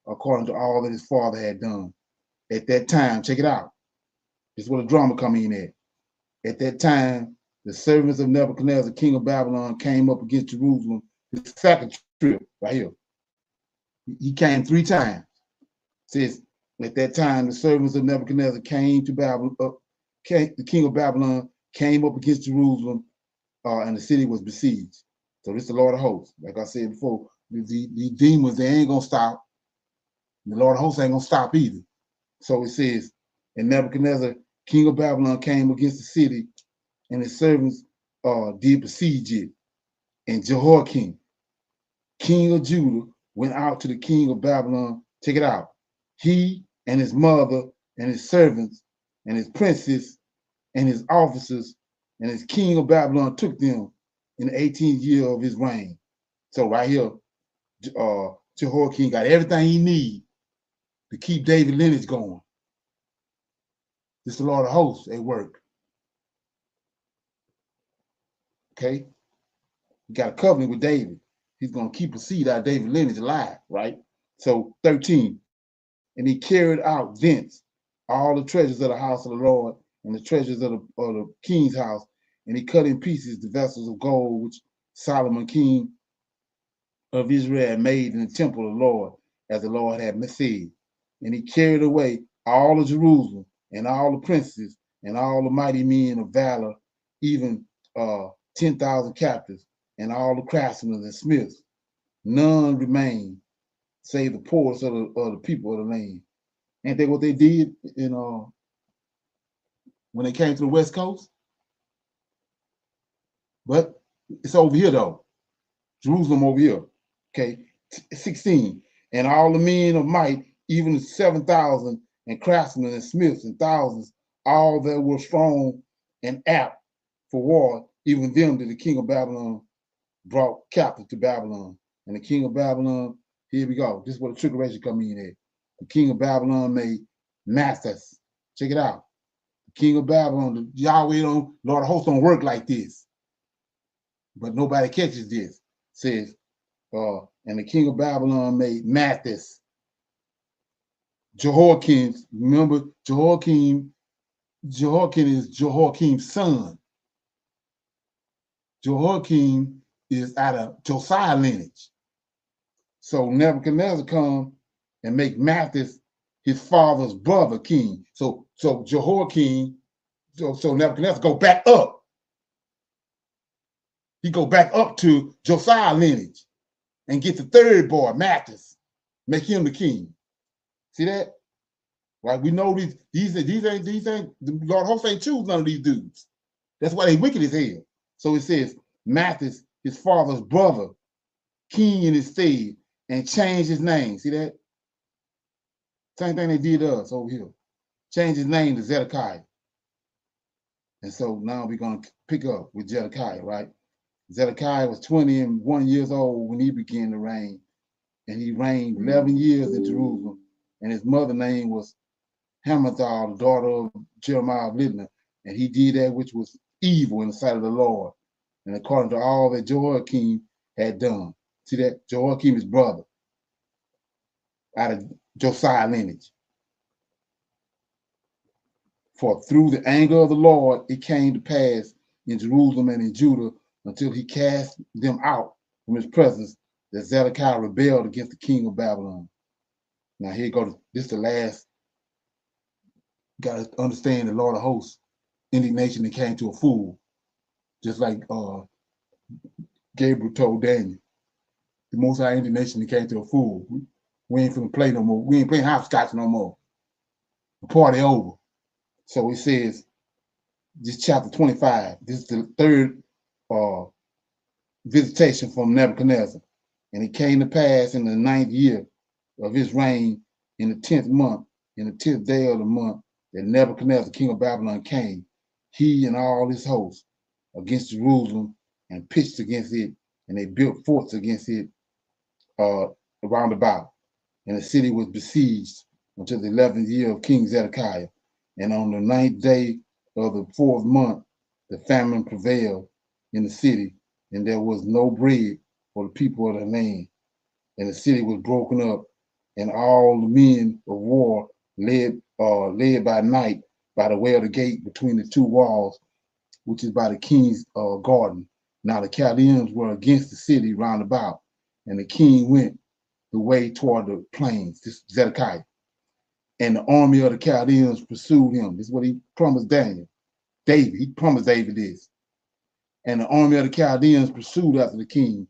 according to all that his father had done. At that time, check it out. This is where the drama come in at. At that time, the servants of Nebuchadnezzar, king of Babylon, came up against Jerusalem. The second trip, right here. He came 3 times. It says, at that time, the servants of Nebuchadnezzar came to Babylon. The king of Babylon came up against Jerusalem, and the city was besieged. So this is the Lord of hosts. Like I said before, the demons, they ain't gonna stop. The Lord of hosts ain't gonna stop either. So it says, and Nebuchadnezzar, king of Babylon, came against the city, and his servants did besiege it. And Jehoiakim, king of Judah, went out to the king of Babylon. Check it out. He and his mother and his servants and his princes and his officers and his king of Babylon took them in the 18th year of his reign. So right here, Jehoiakim got everything he needs to keep David lineage going. This is the Lord of hosts at work. Okay? He got a covenant with David. He's going to keep a seed out of David's lineage alive, right? So 13, and he carried out thence all the treasures of the house of the Lord and the treasures of the king's house, and he cut in pieces the vessels of gold which Solomon, king of Israel, had made in the temple of the Lord, as the Lord had said. And he carried away all of Jerusalem and all the princes and all the mighty men of valor, even 10,000 captives, and all the craftsmen and smiths. None remained, save the poorest of the people of the land. Ain't that what they did when they came to the West Coast? But it's over here though. Jerusalem over here. Okay. 16. And all the men of might, even 7,000, and craftsmen and smiths and thousands, all that were strong and apt for war, even them did the king of Babylon brought captive to Babylon. And the king of Babylon, here we go. This is where the trickeration come in at. The king of Babylon made masters. Check it out. The king of Babylon, the Yahweh Lord of hosts don't work like this. But nobody catches this. Says, and the king of Babylon made Mathis. Jehoiakim, remember Jehoiakim is Jehoiakim's son. Jehoiakim is out of Josiah lineage. So Nebuchadnezzar come and make Mathis his father's brother king. So Jehoiakim, so Nebuchadnezzar go back up. He go back up to Josiah lineage and get the third boy, Mathis, make him the king. See that? Right? We know these ain't the Lord hosts ain't choose none of these dudes. That's why they wicked as hell. So it says Mathis, his father's brother, king in his stead, and changed his name. See that? Same thing they did to us over here. Changed his name to Zedekiah. And so now we're going to pick up with Zedekiah, right? Zedekiah was 21 years old when he began to reign. And he reigned 11 years in Jerusalem. And his mother's name was Hamathal, the daughter of Jeremiah of Libnah. And he did that which was evil in the sight of the Lord, and according to all that Jehoiakim had done. See that? Jehoiakim is brother out of Josiah lineage. For through the anger of the Lord it came to pass in Jerusalem and in Judah until he cast them out from his presence, that Zedekiah rebelled against the king of Babylon. Now here goes, this is the last. Got to understand the Lord of hosts, indignation that came to a fool, just like Gabriel told Daniel. The Most High indignation that came to a fool. We ain't finna play no more. We ain't playing hopscotch no more. The party over. So it says, this chapter 25, this is the third visitation from Nebuchadnezzar. And it came to pass in the 9th year of his reign, in the 10th month, in the 10th day of the month, that Nebuchadnezzar, king of Babylon, came, he and all his hosts, against Jerusalem, and pitched against it, and they built forts against it around about. And the city was besieged until the 11th year of King Zedekiah. And on the 9th day of the 4th month, the famine prevailed in the city, and there was no bread for the people of the land. And the city was broken up, and all the men of war led by night by the way of the gate between the two walls, which is by the king's garden. Now the Chaldeans were against the city round about, and the king went the way toward the plains. This is Zedekiah. And the army of the Chaldeans pursued him. This is what he promised David. He promised David this. And the army of the Chaldeans pursued after the king,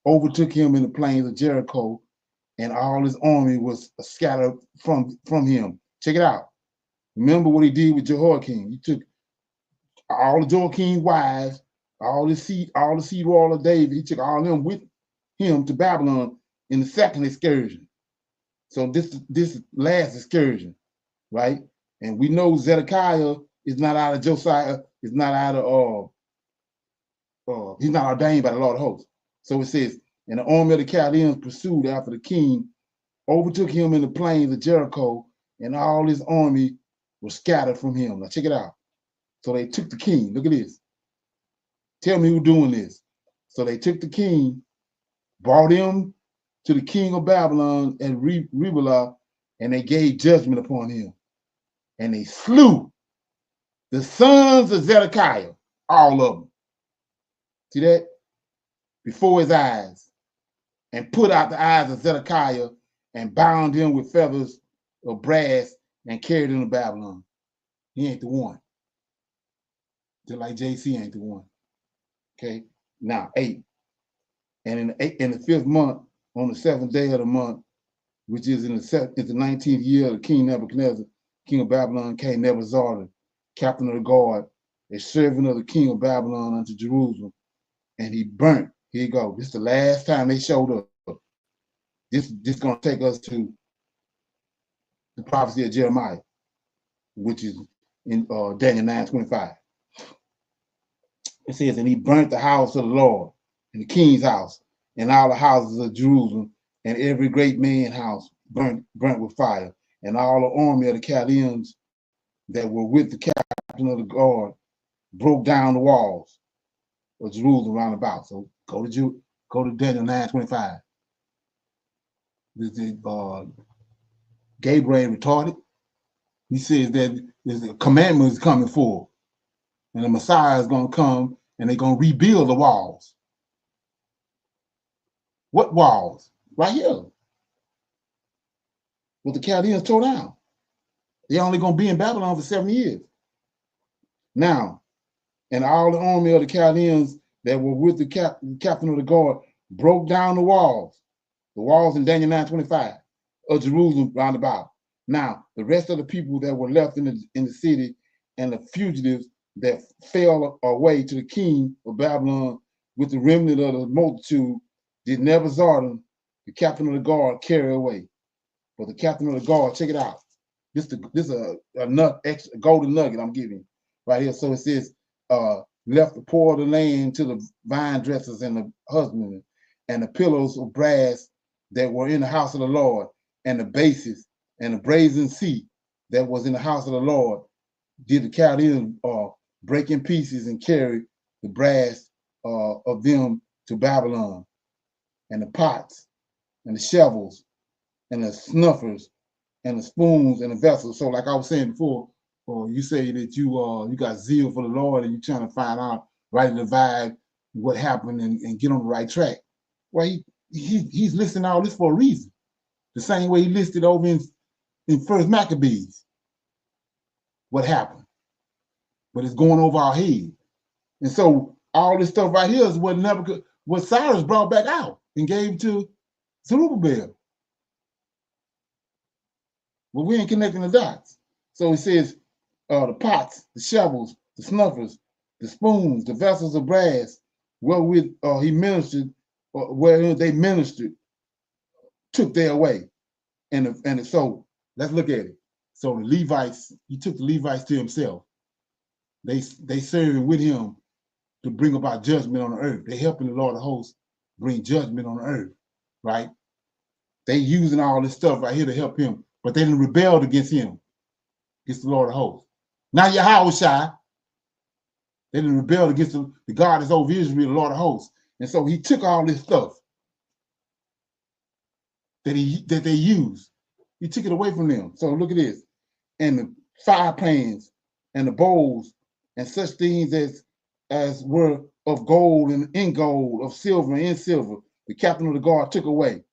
overtook him in the plains of Jericho, and all his army was scattered from him. Check it out. Remember what he did with Jehoiakim. He took all of Joachim's wives, all the seed royal of David. He took all of them with him to Babylon in the second excursion. So this last excursion, right? And we know Zedekiah is not out of Josiah, is not out of he's not ordained by the Lord of hosts. So it says, and the army of the Chaldeans pursued after the king, overtook him in the plains of Jericho, and all his army was scattered from him. Now check it out. So they took the king. Look at this. Tell me who's doing this. So they took the king, brought him to the king of Babylon at Riblah, and they gave judgment upon him. And they slew the sons of Zedekiah, all of them. See that? Before his eyes, and put out the eyes of Zedekiah, and bound him with feathers of brass, and carried him to Babylon. He ain't the one. Just like JC ain't the one. Okay? Now, 8. And in the 5th month, on the 7th day of the month, which is in the 19th year of King Nebuchadnezzar, king of Babylon, came Nebuzaradan, captain of the guard, a servant of the king of Babylon unto Jerusalem, and he burnt. Here you go. This is the last time they showed up. This gonna take us to the prophecy of Jeremiah, which is in Daniel 9:25. It says, and he burnt the house of the Lord, and the king's house, and all the houses of Jerusalem, and every great man's house burnt with fire, and all the army of the Chaldeans that were with the captain of the guard broke down the walls of Jerusalem round about. So go to Daniel 9:25. Gabriel ain't retarded. He says that the commandment is coming forth, and the Messiah is going to come, and they're going to rebuild the walls. What walls? Right here. What the Chaldeans tore down. They're only going to be in Babylon for 7 years. Now, and all the army of the Chaldeans that were with the captain of the guard broke down the walls in Daniel 9:25 of Jerusalem round about. Now, the rest of the people that were left in the city, and the fugitives that fell away to the king of Babylon with the remnant of the multitude, did Nebuzaradan, the captain of the guard, carry away. But the captain of the guard, check it out. This is a golden nugget I'm giving right here. So it says, left the poor of the land to the vine dressers and the husbandmen, and the pillars of brass that were in the house of the Lord, and the bases and the brazen seat that was in the house of the Lord, did the Chaldeans break in pieces and carry the brass of them to Babylon, and the pots and the shovels and the snuffers and the spoons and the vessels. So like I was saying before, or you say that you got zeal for the Lord and you're trying to find out, right, divide what happened and get on the right track. Well, he's listing all this for a reason. The same way he listed over in First Maccabees what happened. But it's going over our head. And so all this stuff right here is what Cyrus brought back out and gave to Zerubbabel. Well, we ain't connecting the dots. So he says the pots, the shovels, the snuffers, the spoons, the vessels of brass, wherewith he ministered, or where they ministered, took their away. And so let's look at it. So the Levites, he took the Levites to himself. They serving with him to bring about judgment on the earth. They helping the Lord of hosts bring judgment on the earth, right? They using all this stuff right here to help him, but they didn't rebelled against him, against the Lord of hosts. Now Yahushua, they didn't rebel against the God that's over Israel, the Lord of hosts. And so he took all this stuff that they used. He took it away from them. So look at this. And the fire pans and the bowls and such things as were of gold and in gold, of silver and in silver, the captain of the guard took away.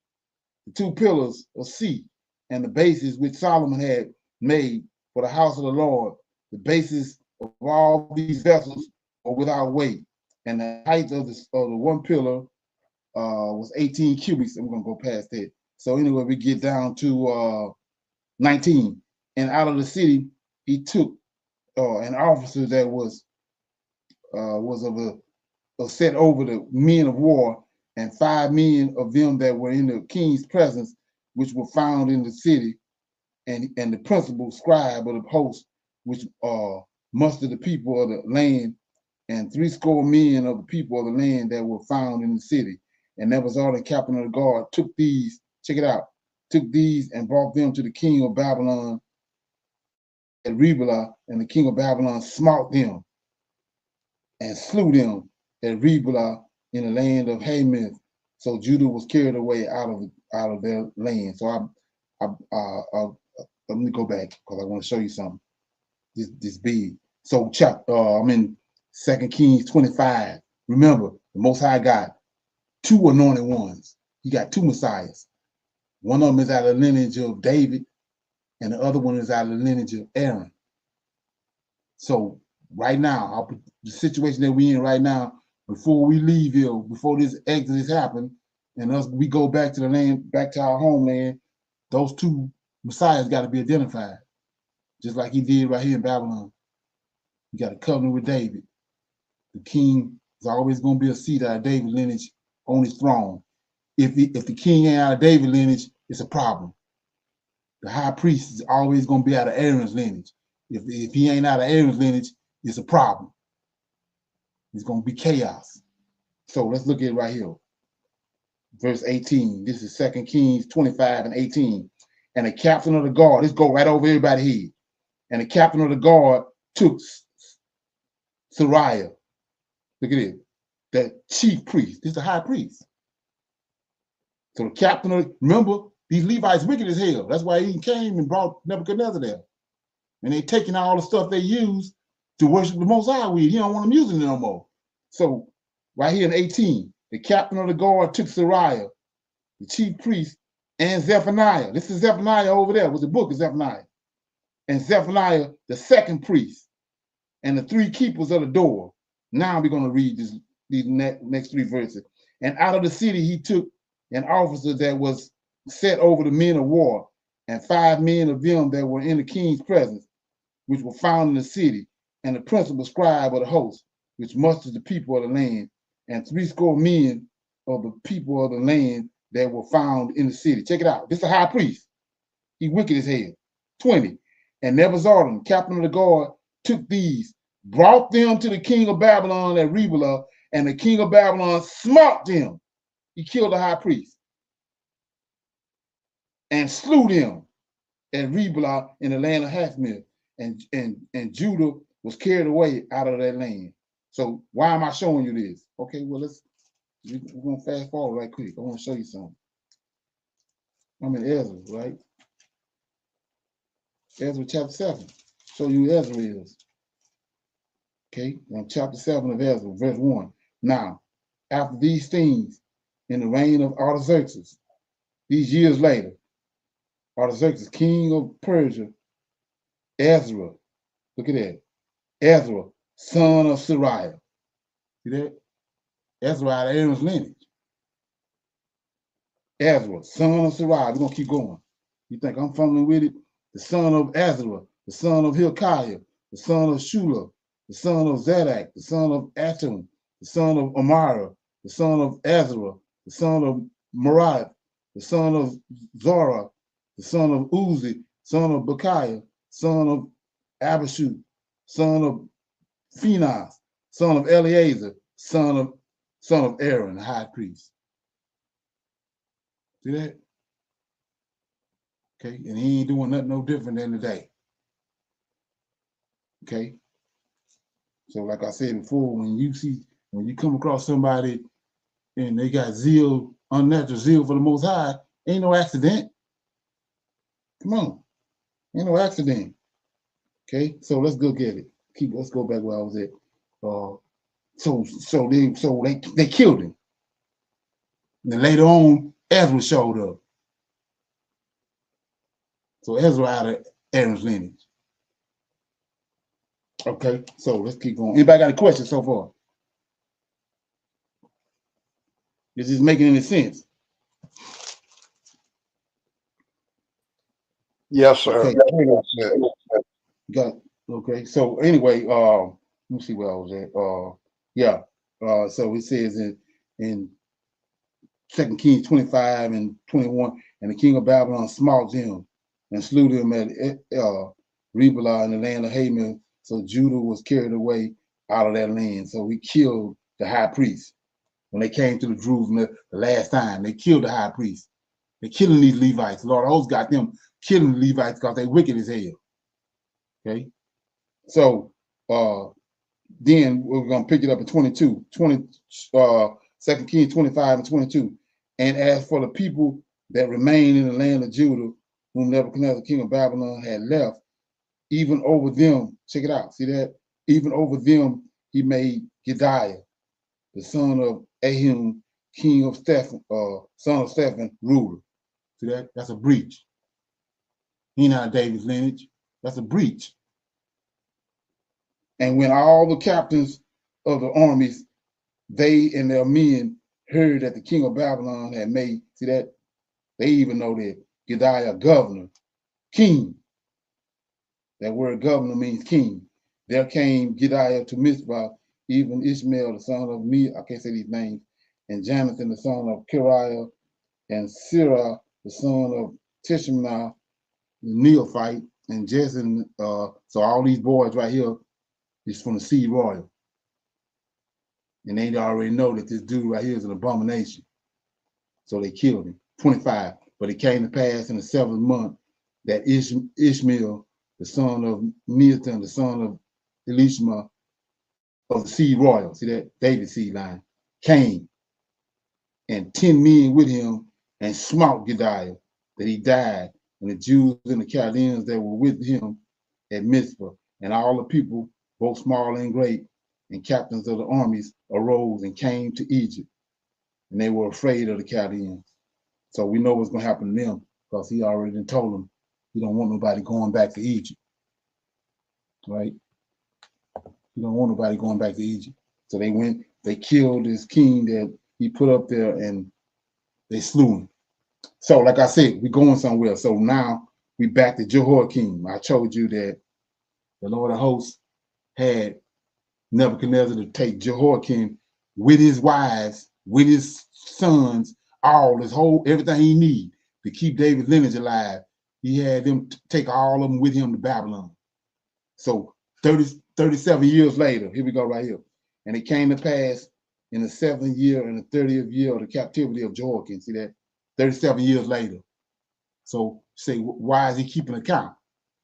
The 2 pillars of sea and the bases which Solomon had made for the house of the Lord, the bases of all these vessels are without weight. And the height of the 1 pillar was 18 cubits. I'm going to go past that. So anyway, we get down to 19. And out of the city, he took an officer that was set over the men of war, and 5 men of them that were in the king's presence, which were found in the city, and the principal scribe of the host, which mustered the people of the land, and 60 men of the people of the land that were found in the city. And Nebuchadnezzar, the captain of the guard, took these, check it out, took these and brought them to the king of Babylon at Riblah, and the king of Babylon smote them and slew them at Riblah in the land of Hamath. So Judah was carried away out of their land. So let me go back because I want to show you something. This big. So I'm in 2 Kings 25. Remember, the Most High got 2 anointed ones. He got 2 messiahs. One of them is out of the lineage of David, and the other one is out of the lineage of Aaron. So right now, the situation that we're in right now, before we leave here, before this exodus happens, and we go back to the land, back to our homeland, those 2 messiahs got to be identified, just like he did right here in Babylon. He got a covenant with David. The king is always going to be a seed out of David lineage on his throne. If the king ain't out of David lineage, it's a problem. The high priest is always going to be out of Aaron's lineage. If he ain't out of Aaron's lineage, it's a problem. It's going to be chaos. So let's look at it right here. Verse 18. This is 2 Kings 25 and 18. And the captain of the guard, let's go right over everybody's head. And the captain of the guard took Sariah. Look at it. The chief priest. This is the high priest. So the captain remember, these Levites wicked as hell. That's why he came and brought Nebuchadnezzar there. And they taking all the stuff they use to worship the Most High with. He don't want them using it no more. So right here in 18, the captain of the guard took Sariah, the chief priest, and Zephaniah. This is Zephaniah over there with the book of Zephaniah. And Zephaniah, the 2nd priest, and the 3 keepers of the door. Now we're going to read these next 3 verses. And out of the city he took an officer that was set over the men of war, and 5 men of them that were in the king's presence, which were found in the city, and the principal scribe of the host, which mustered the people of the land, and 60 men of the people of the land that were found in the city. Check it out. This is a high priest. He wicked as hell. 20. And Nebuchadnezzar, captain of the guard, took these, brought them to the king of Babylon at Riblah, and the king of Babylon smote them. He killed the high priest and slew them at Riblah in the land of Hamath, and Judah was carried away out of that land. So why am I showing you this? Okay, well we're gonna fast forward right quick. I want to show you something. I'm in Ezra, right? Ezra chapter 7. show you who Ezra is. Okay, on chapter 7 of Ezra, verse 1. Now, after these things, in the reign of Artaxerxes, these years later, Artaxerxes, king of Persia, Ezra, look at that, Ezra, son of Sariah. See that? Ezra out of Aaron's lineage. Ezra, son of Sariah. We're going to keep going. You think I'm fumbling with it? The son of Ezra, the son of Hilkiah, the son of Shula, the son of Zadok, the son of Atum, the son of Amara, the son of Ezra, the son of Moriah, the son of Zorah, the son of Uzi, son of Bechiah, son of Abishua, son of Phinehas, son of Eleazar, son of Aaron, the high priest. See that? Okay, and he ain't doing nothing no different than today. Okay, so like I said before, when you come across somebody and they got zeal, unnatural zeal for the Most High, ain't no accident. Come on, ain't no accident. Okay, so let's go get it. Let's go back where I was at. So they killed him. And then later on, Ezra showed up. So Ezra out of Aaron's lineage. Okay, so let's keep going. Anybody got a question so far? Is this making any sense? Yes, sir. Okay. Got okay. So anyway, let me see where I was at. So it says in 2 Kings 25 and 21, and the king of Babylon smote them and slew them at Riblah in the land of Haman. So Judah was carried away out of that land. So we killed the high priest when they came to the Jerusalem the last time. They killed the high priest. They're killing these Levites. Lord, those got them killing the Levites because they wicked as hell. Okay, so then we're gonna pick it up at 22, 2 Kings 25 and 22. And as for the people that remained in the land of Judah, whom Nebuchadnezzar, king of Babylon, had left, even over them, check it out, see that? Even over them, he made Gedaliah, the son of Ahim, king of Stephan, son of Stephan, ruler. See that? That's a breach. He not David's lineage. That's a breach. And when all the captains of the armies, they and their men heard that the king of Babylon had made, see that? They even know that Gedaliah, governor, king. That word governor means king. There came Gedaliah to Mizpah, even Ishmael, the son of I can't say these names, and Jonathan, the son of Kiriah, and Sirah, the son of Tishmah, the Neophite, and Jezin. So all these boys right here is from the seed royal. And they already know that this dude right here is an abomination. So they killed him. 25. But it came to pass in the 7th month that Ishmael, the son of Neatan, the son of Elishma of the seed royal, see that? David seed line, came, and 10 men with him, and smote Gedaliah, that he died. And the Jews and the Chaldeans that were with him at Mizpah, and all the people, both small and great, and captains of the armies, arose and came to Egypt. And they were afraid of the Chaldeans. So we know what's going to happen to them, because he already told them he don't want nobody going back to Egypt, right? He don't want nobody going back to Egypt. So they went, they killed this king that he put up there, and they slew him. So like I said, we're going somewhere. So now we back to Jehoiakim. I told you that the Lord of hosts had Nebuchadnezzar to take Jehoiakim with his wives, with his sons, all his whole, everything he need to keep David's lineage alive. He had them take all of them with him to Babylon. So 37 years later, here we go right here. And it came to pass in the 7th year and the 30th year of the captivity of Jehoiakim. See that? 37 years later. So say, why is he keeping account?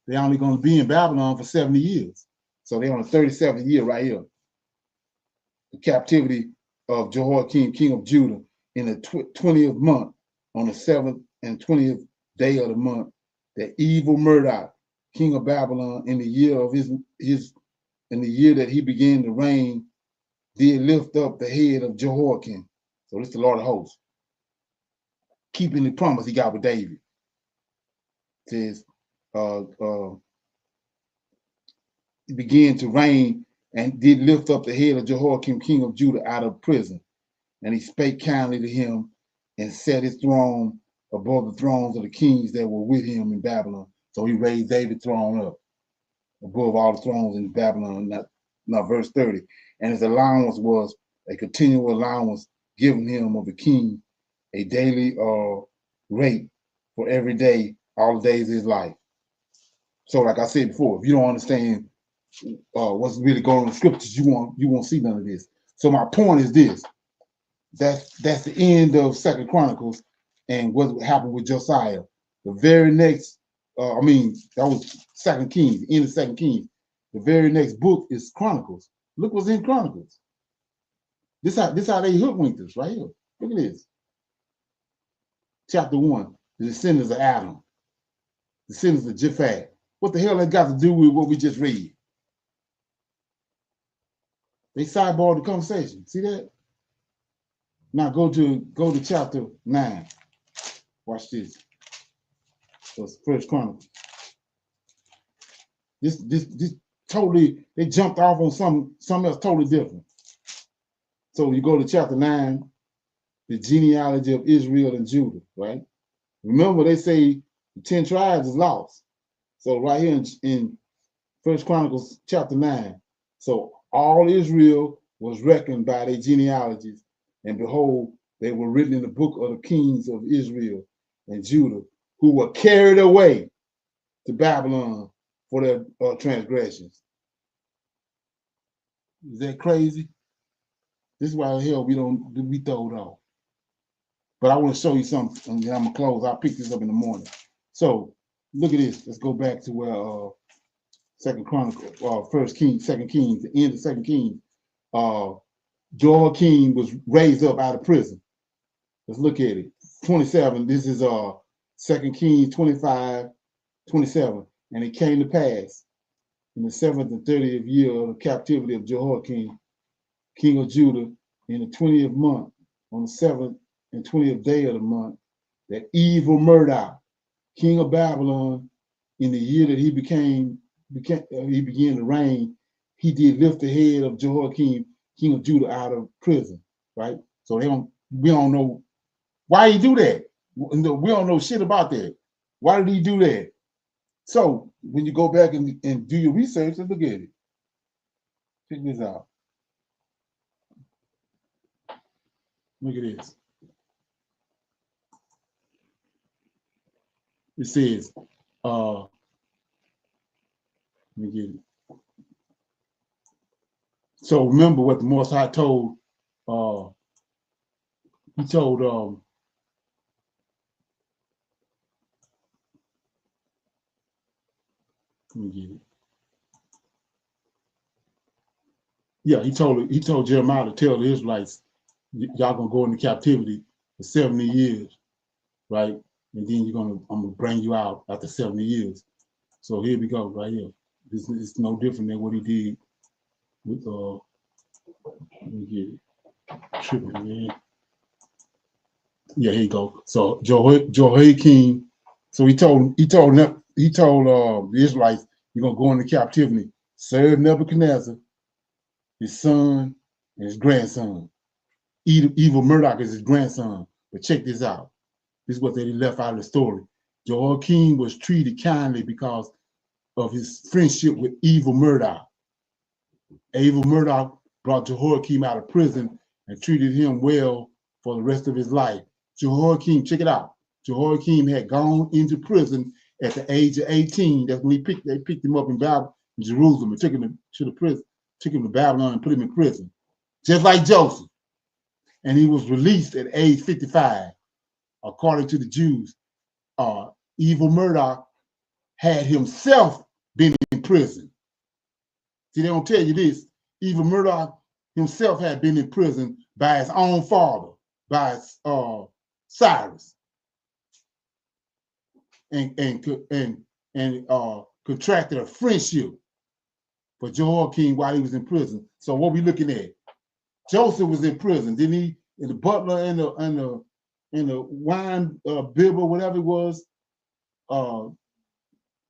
They're only going to be in Babylon for 70 years. So they're on the 37th year right here. The captivity of Jehoiakim, king of Judah, in the 20th month, on the 7th and 20th day of the month, that evil Murdoch, king of Babylon, in the year of in the year that he began to reign, did lift up the head of Jehoiakim. So this is the Lord of hosts, keeping the promise he got with David. It says, he began to reign and did lift up the head of Jehoiakim, king of Judah, out of prison. And he spake kindly to him and set his throne above the thrones of the kings that were with him in Babylon. So he raised David's throne up above all the thrones in Babylon. Now verse 30. And his allowance was a continual allowance given him of the king, a daily rate for every day, all the days of his life. So like I said before, if you don't understand what's really going on in the scriptures, you won't see none of this. So my point is this: that's the end of 2 Chronicles and what happened with Josiah. The very next, that was 2 Kings, the end of 2 Kings. The very next book is Chronicles. Look what's in Chronicles. This how they hoodwinked us right here. Look at this. Chapter 1, the descendants of Adam, the descendants of Japhet. What the hell that got to do with what we just read? They sidebarred the conversation. See that? Now go to chapter 9. Watch this. So it's First Chronicles. This totally, they jumped off on something else totally different. So you go to chapter 9, the genealogy of Israel and Judah, right? Remember, they say the 10 tribes is lost. So right here in First Chronicles chapter 9, so all Israel was reckoned by their genealogies, and behold, they were written in the book of the kings of Israel and Judah, who were carried away to Babylon for their transgressions. Is that crazy? This is why the hell we throw it off. But I want to show you something, and then I'm gonna close. I'll pick this up in the morning. So look at this. Let's go back to where Second Chronicles, First Kings, Second Kings, the end of Second Kings. Joachim was raised up out of prison. Let's look at it. 27. This is 2 Kings 25, 27. And it came to pass in the 7th and 30th year of the captivity of Jehoiakim, king of Judah, in the 20th month, on the 7th and 20th day of the month, that evil Murdoch, king of Babylon, in the year that he began to reign, he did lift the head of Jehoiakim, king of Judah, out of prison, right? So we don't know why he do that. We don't know shit about that. Why did he do that? So when you go back and do your research, and look at it. Check this out. Look at this. It says, let me get it. So remember what the Most High told, he told, let me get it. Yeah, he told Jeremiah to tell the Israelites, y'all gonna go into captivity for 70 years, right? And then I'm gonna bring you out after 70 years. So here we go, right here. This is no different than what he did with let me get it. Tripping, man. Yeah, here you go. So Jehoiakim, so he told the Israelites, you're gonna go into captivity, serve Nebuchadnezzar, his son, and his grandson. Evil Murdoch is his grandson. But check this out. This is what they left out of the story. Jehoiakim was treated kindly because of his friendship with Evil Murdoch. Evil Murdoch brought Jehoiakim out of prison and treated him well for the rest of his life. Jehoiakim, check it out. Jehoiakim had gone into prison at the age of 18. That's when they picked him up in Jerusalem and took him to the prison, took him to Babylon and put him in prison, just like Joseph. And he was released at age 55. According to the Jews, Evil Murdoch had himself been in prison. See, they don't tell you this. Evil Murdoch himself had been in prison by his own father, by Cyrus. And contracted a friendship for Jehoiakim while he was in prison. So what we looking at? Joseph was in prison, didn't he? And the butler and the wine bibber, whatever it was,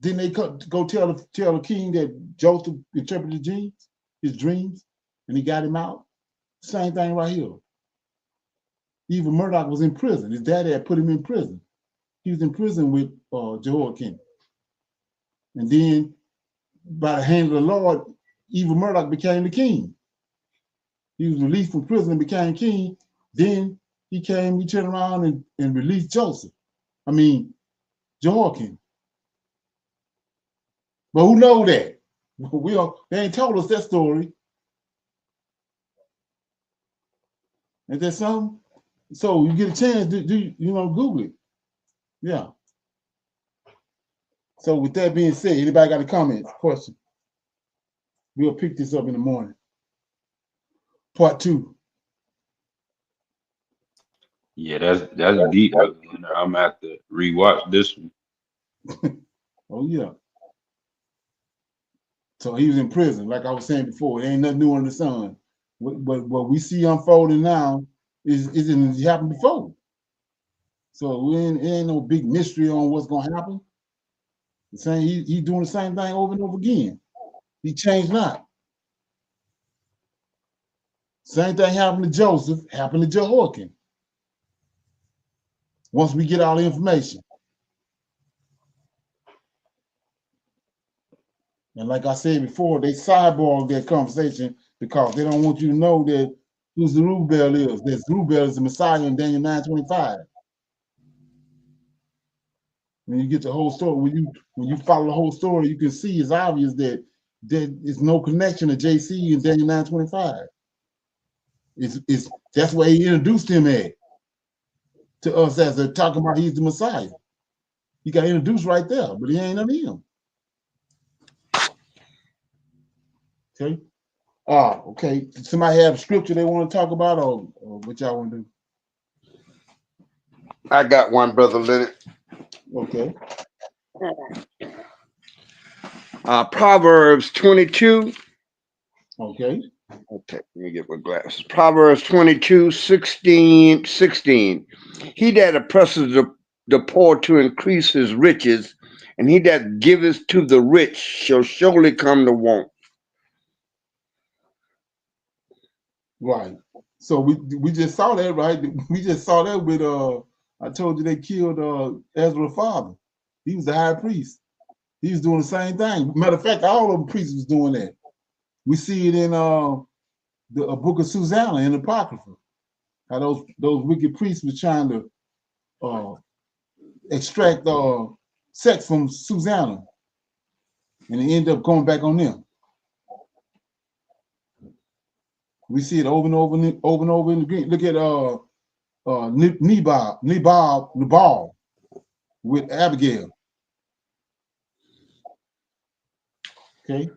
didn't they go tell the king that Joseph interpreted his dreams, and he got him out? Same thing right here. Even Murdoch was in prison. His daddy had put him in prison. He was in prison with Jehoiakim. And then, by the hand of the Lord, even Murdoch became the king. He was released from prison and became king. Then he turned around and released Jehoiakim. But who know that? They ain't told us that story. Ain't that something? So you get a chance, Google it. Yeah. So with that being said, anybody got a comment, question? We'll pick this up in the morning. Part 2. Yeah, that's deep. I'm gonna have to rewatch this one. Oh yeah. So he was in prison, like I was saying before. There ain't nothing new under the sun. But what we see unfolding now it happened before. So it ain't no big mystery on what's gonna happen. The same, he doing the same thing over and over again. He changed not. Same thing happened to Joseph, happened to Jehoiakim. Once we get all the information. And like I said before, they sideball their conversation because they don't want you to know that who Zerubbabel is. That Zerubbabel is the Messiah in Daniel 9:25. When you get the whole story, when you follow the whole story, you can see it's obvious that there is no connection to JC in Daniel 9:25. That's why he introduced him to us as they're talking about he's the Messiah. He got introduced right there, but he ain't none of him. Okay. Okay. Somebody have a scripture they want to talk about, or what y'all want to do? I got one, Brother Leonard. Okay. Proverbs 22. Okay. Okay, let me get my glasses. Proverbs 22, 16. He that oppresses the poor to increase his riches, and he that giveth to the rich shall surely come to want. Right. So we just saw that, right? We just saw that with I told you they killed Ezra's father. He was the high priest. He was doing the same thing. Matter of fact, all of the priests was doing that. We see it in the book of Susanna in the Apocrypha. How those wicked priests were trying to extract sex from Susanna, and it ended up going back on them. We see it over and over and over in the Greek. Look at Nabal with Abigail. Okay.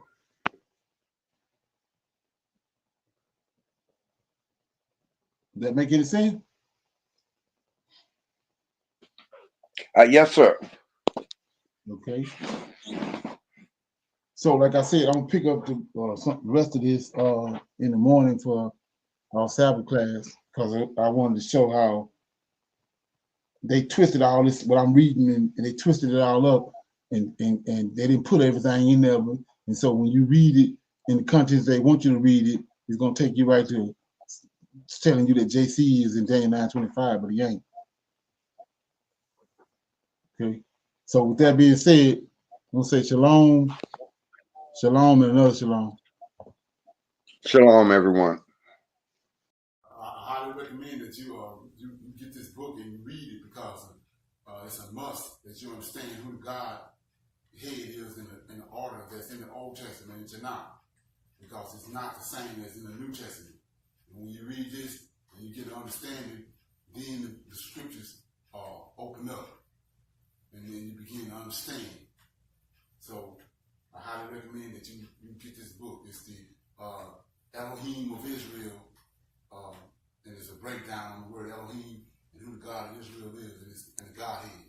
Does that make any sense? Yes, sir. Okay. So, like I said, I'm gonna pick up the rest of this in the morning for our Sabbath class because I wanted to show how they twisted all this, what I'm reading, and they twisted it all up, and they didn't put everything in there. And so when you read it in the context they want you to read it, it's gonna take you right to telling you that JC is in Daniel 9:25, but he ain't. Okay. So with that being said, I'm gonna say shalom, shalom, and another shalom. Shalom, everyone. I highly recommend that you get this book and you read it because it's a must that you understand who God head is in the order that's in the Old Testament and Tanakh, because it's not the same as in the New Testament. And when you read this and you get an understanding, then the scriptures open up and then you begin to understand. So I highly recommend that you get this book. It's the Elohim of Israel. And it's a breakdown on the word Elohim and who the God of Israel is and the Godhead.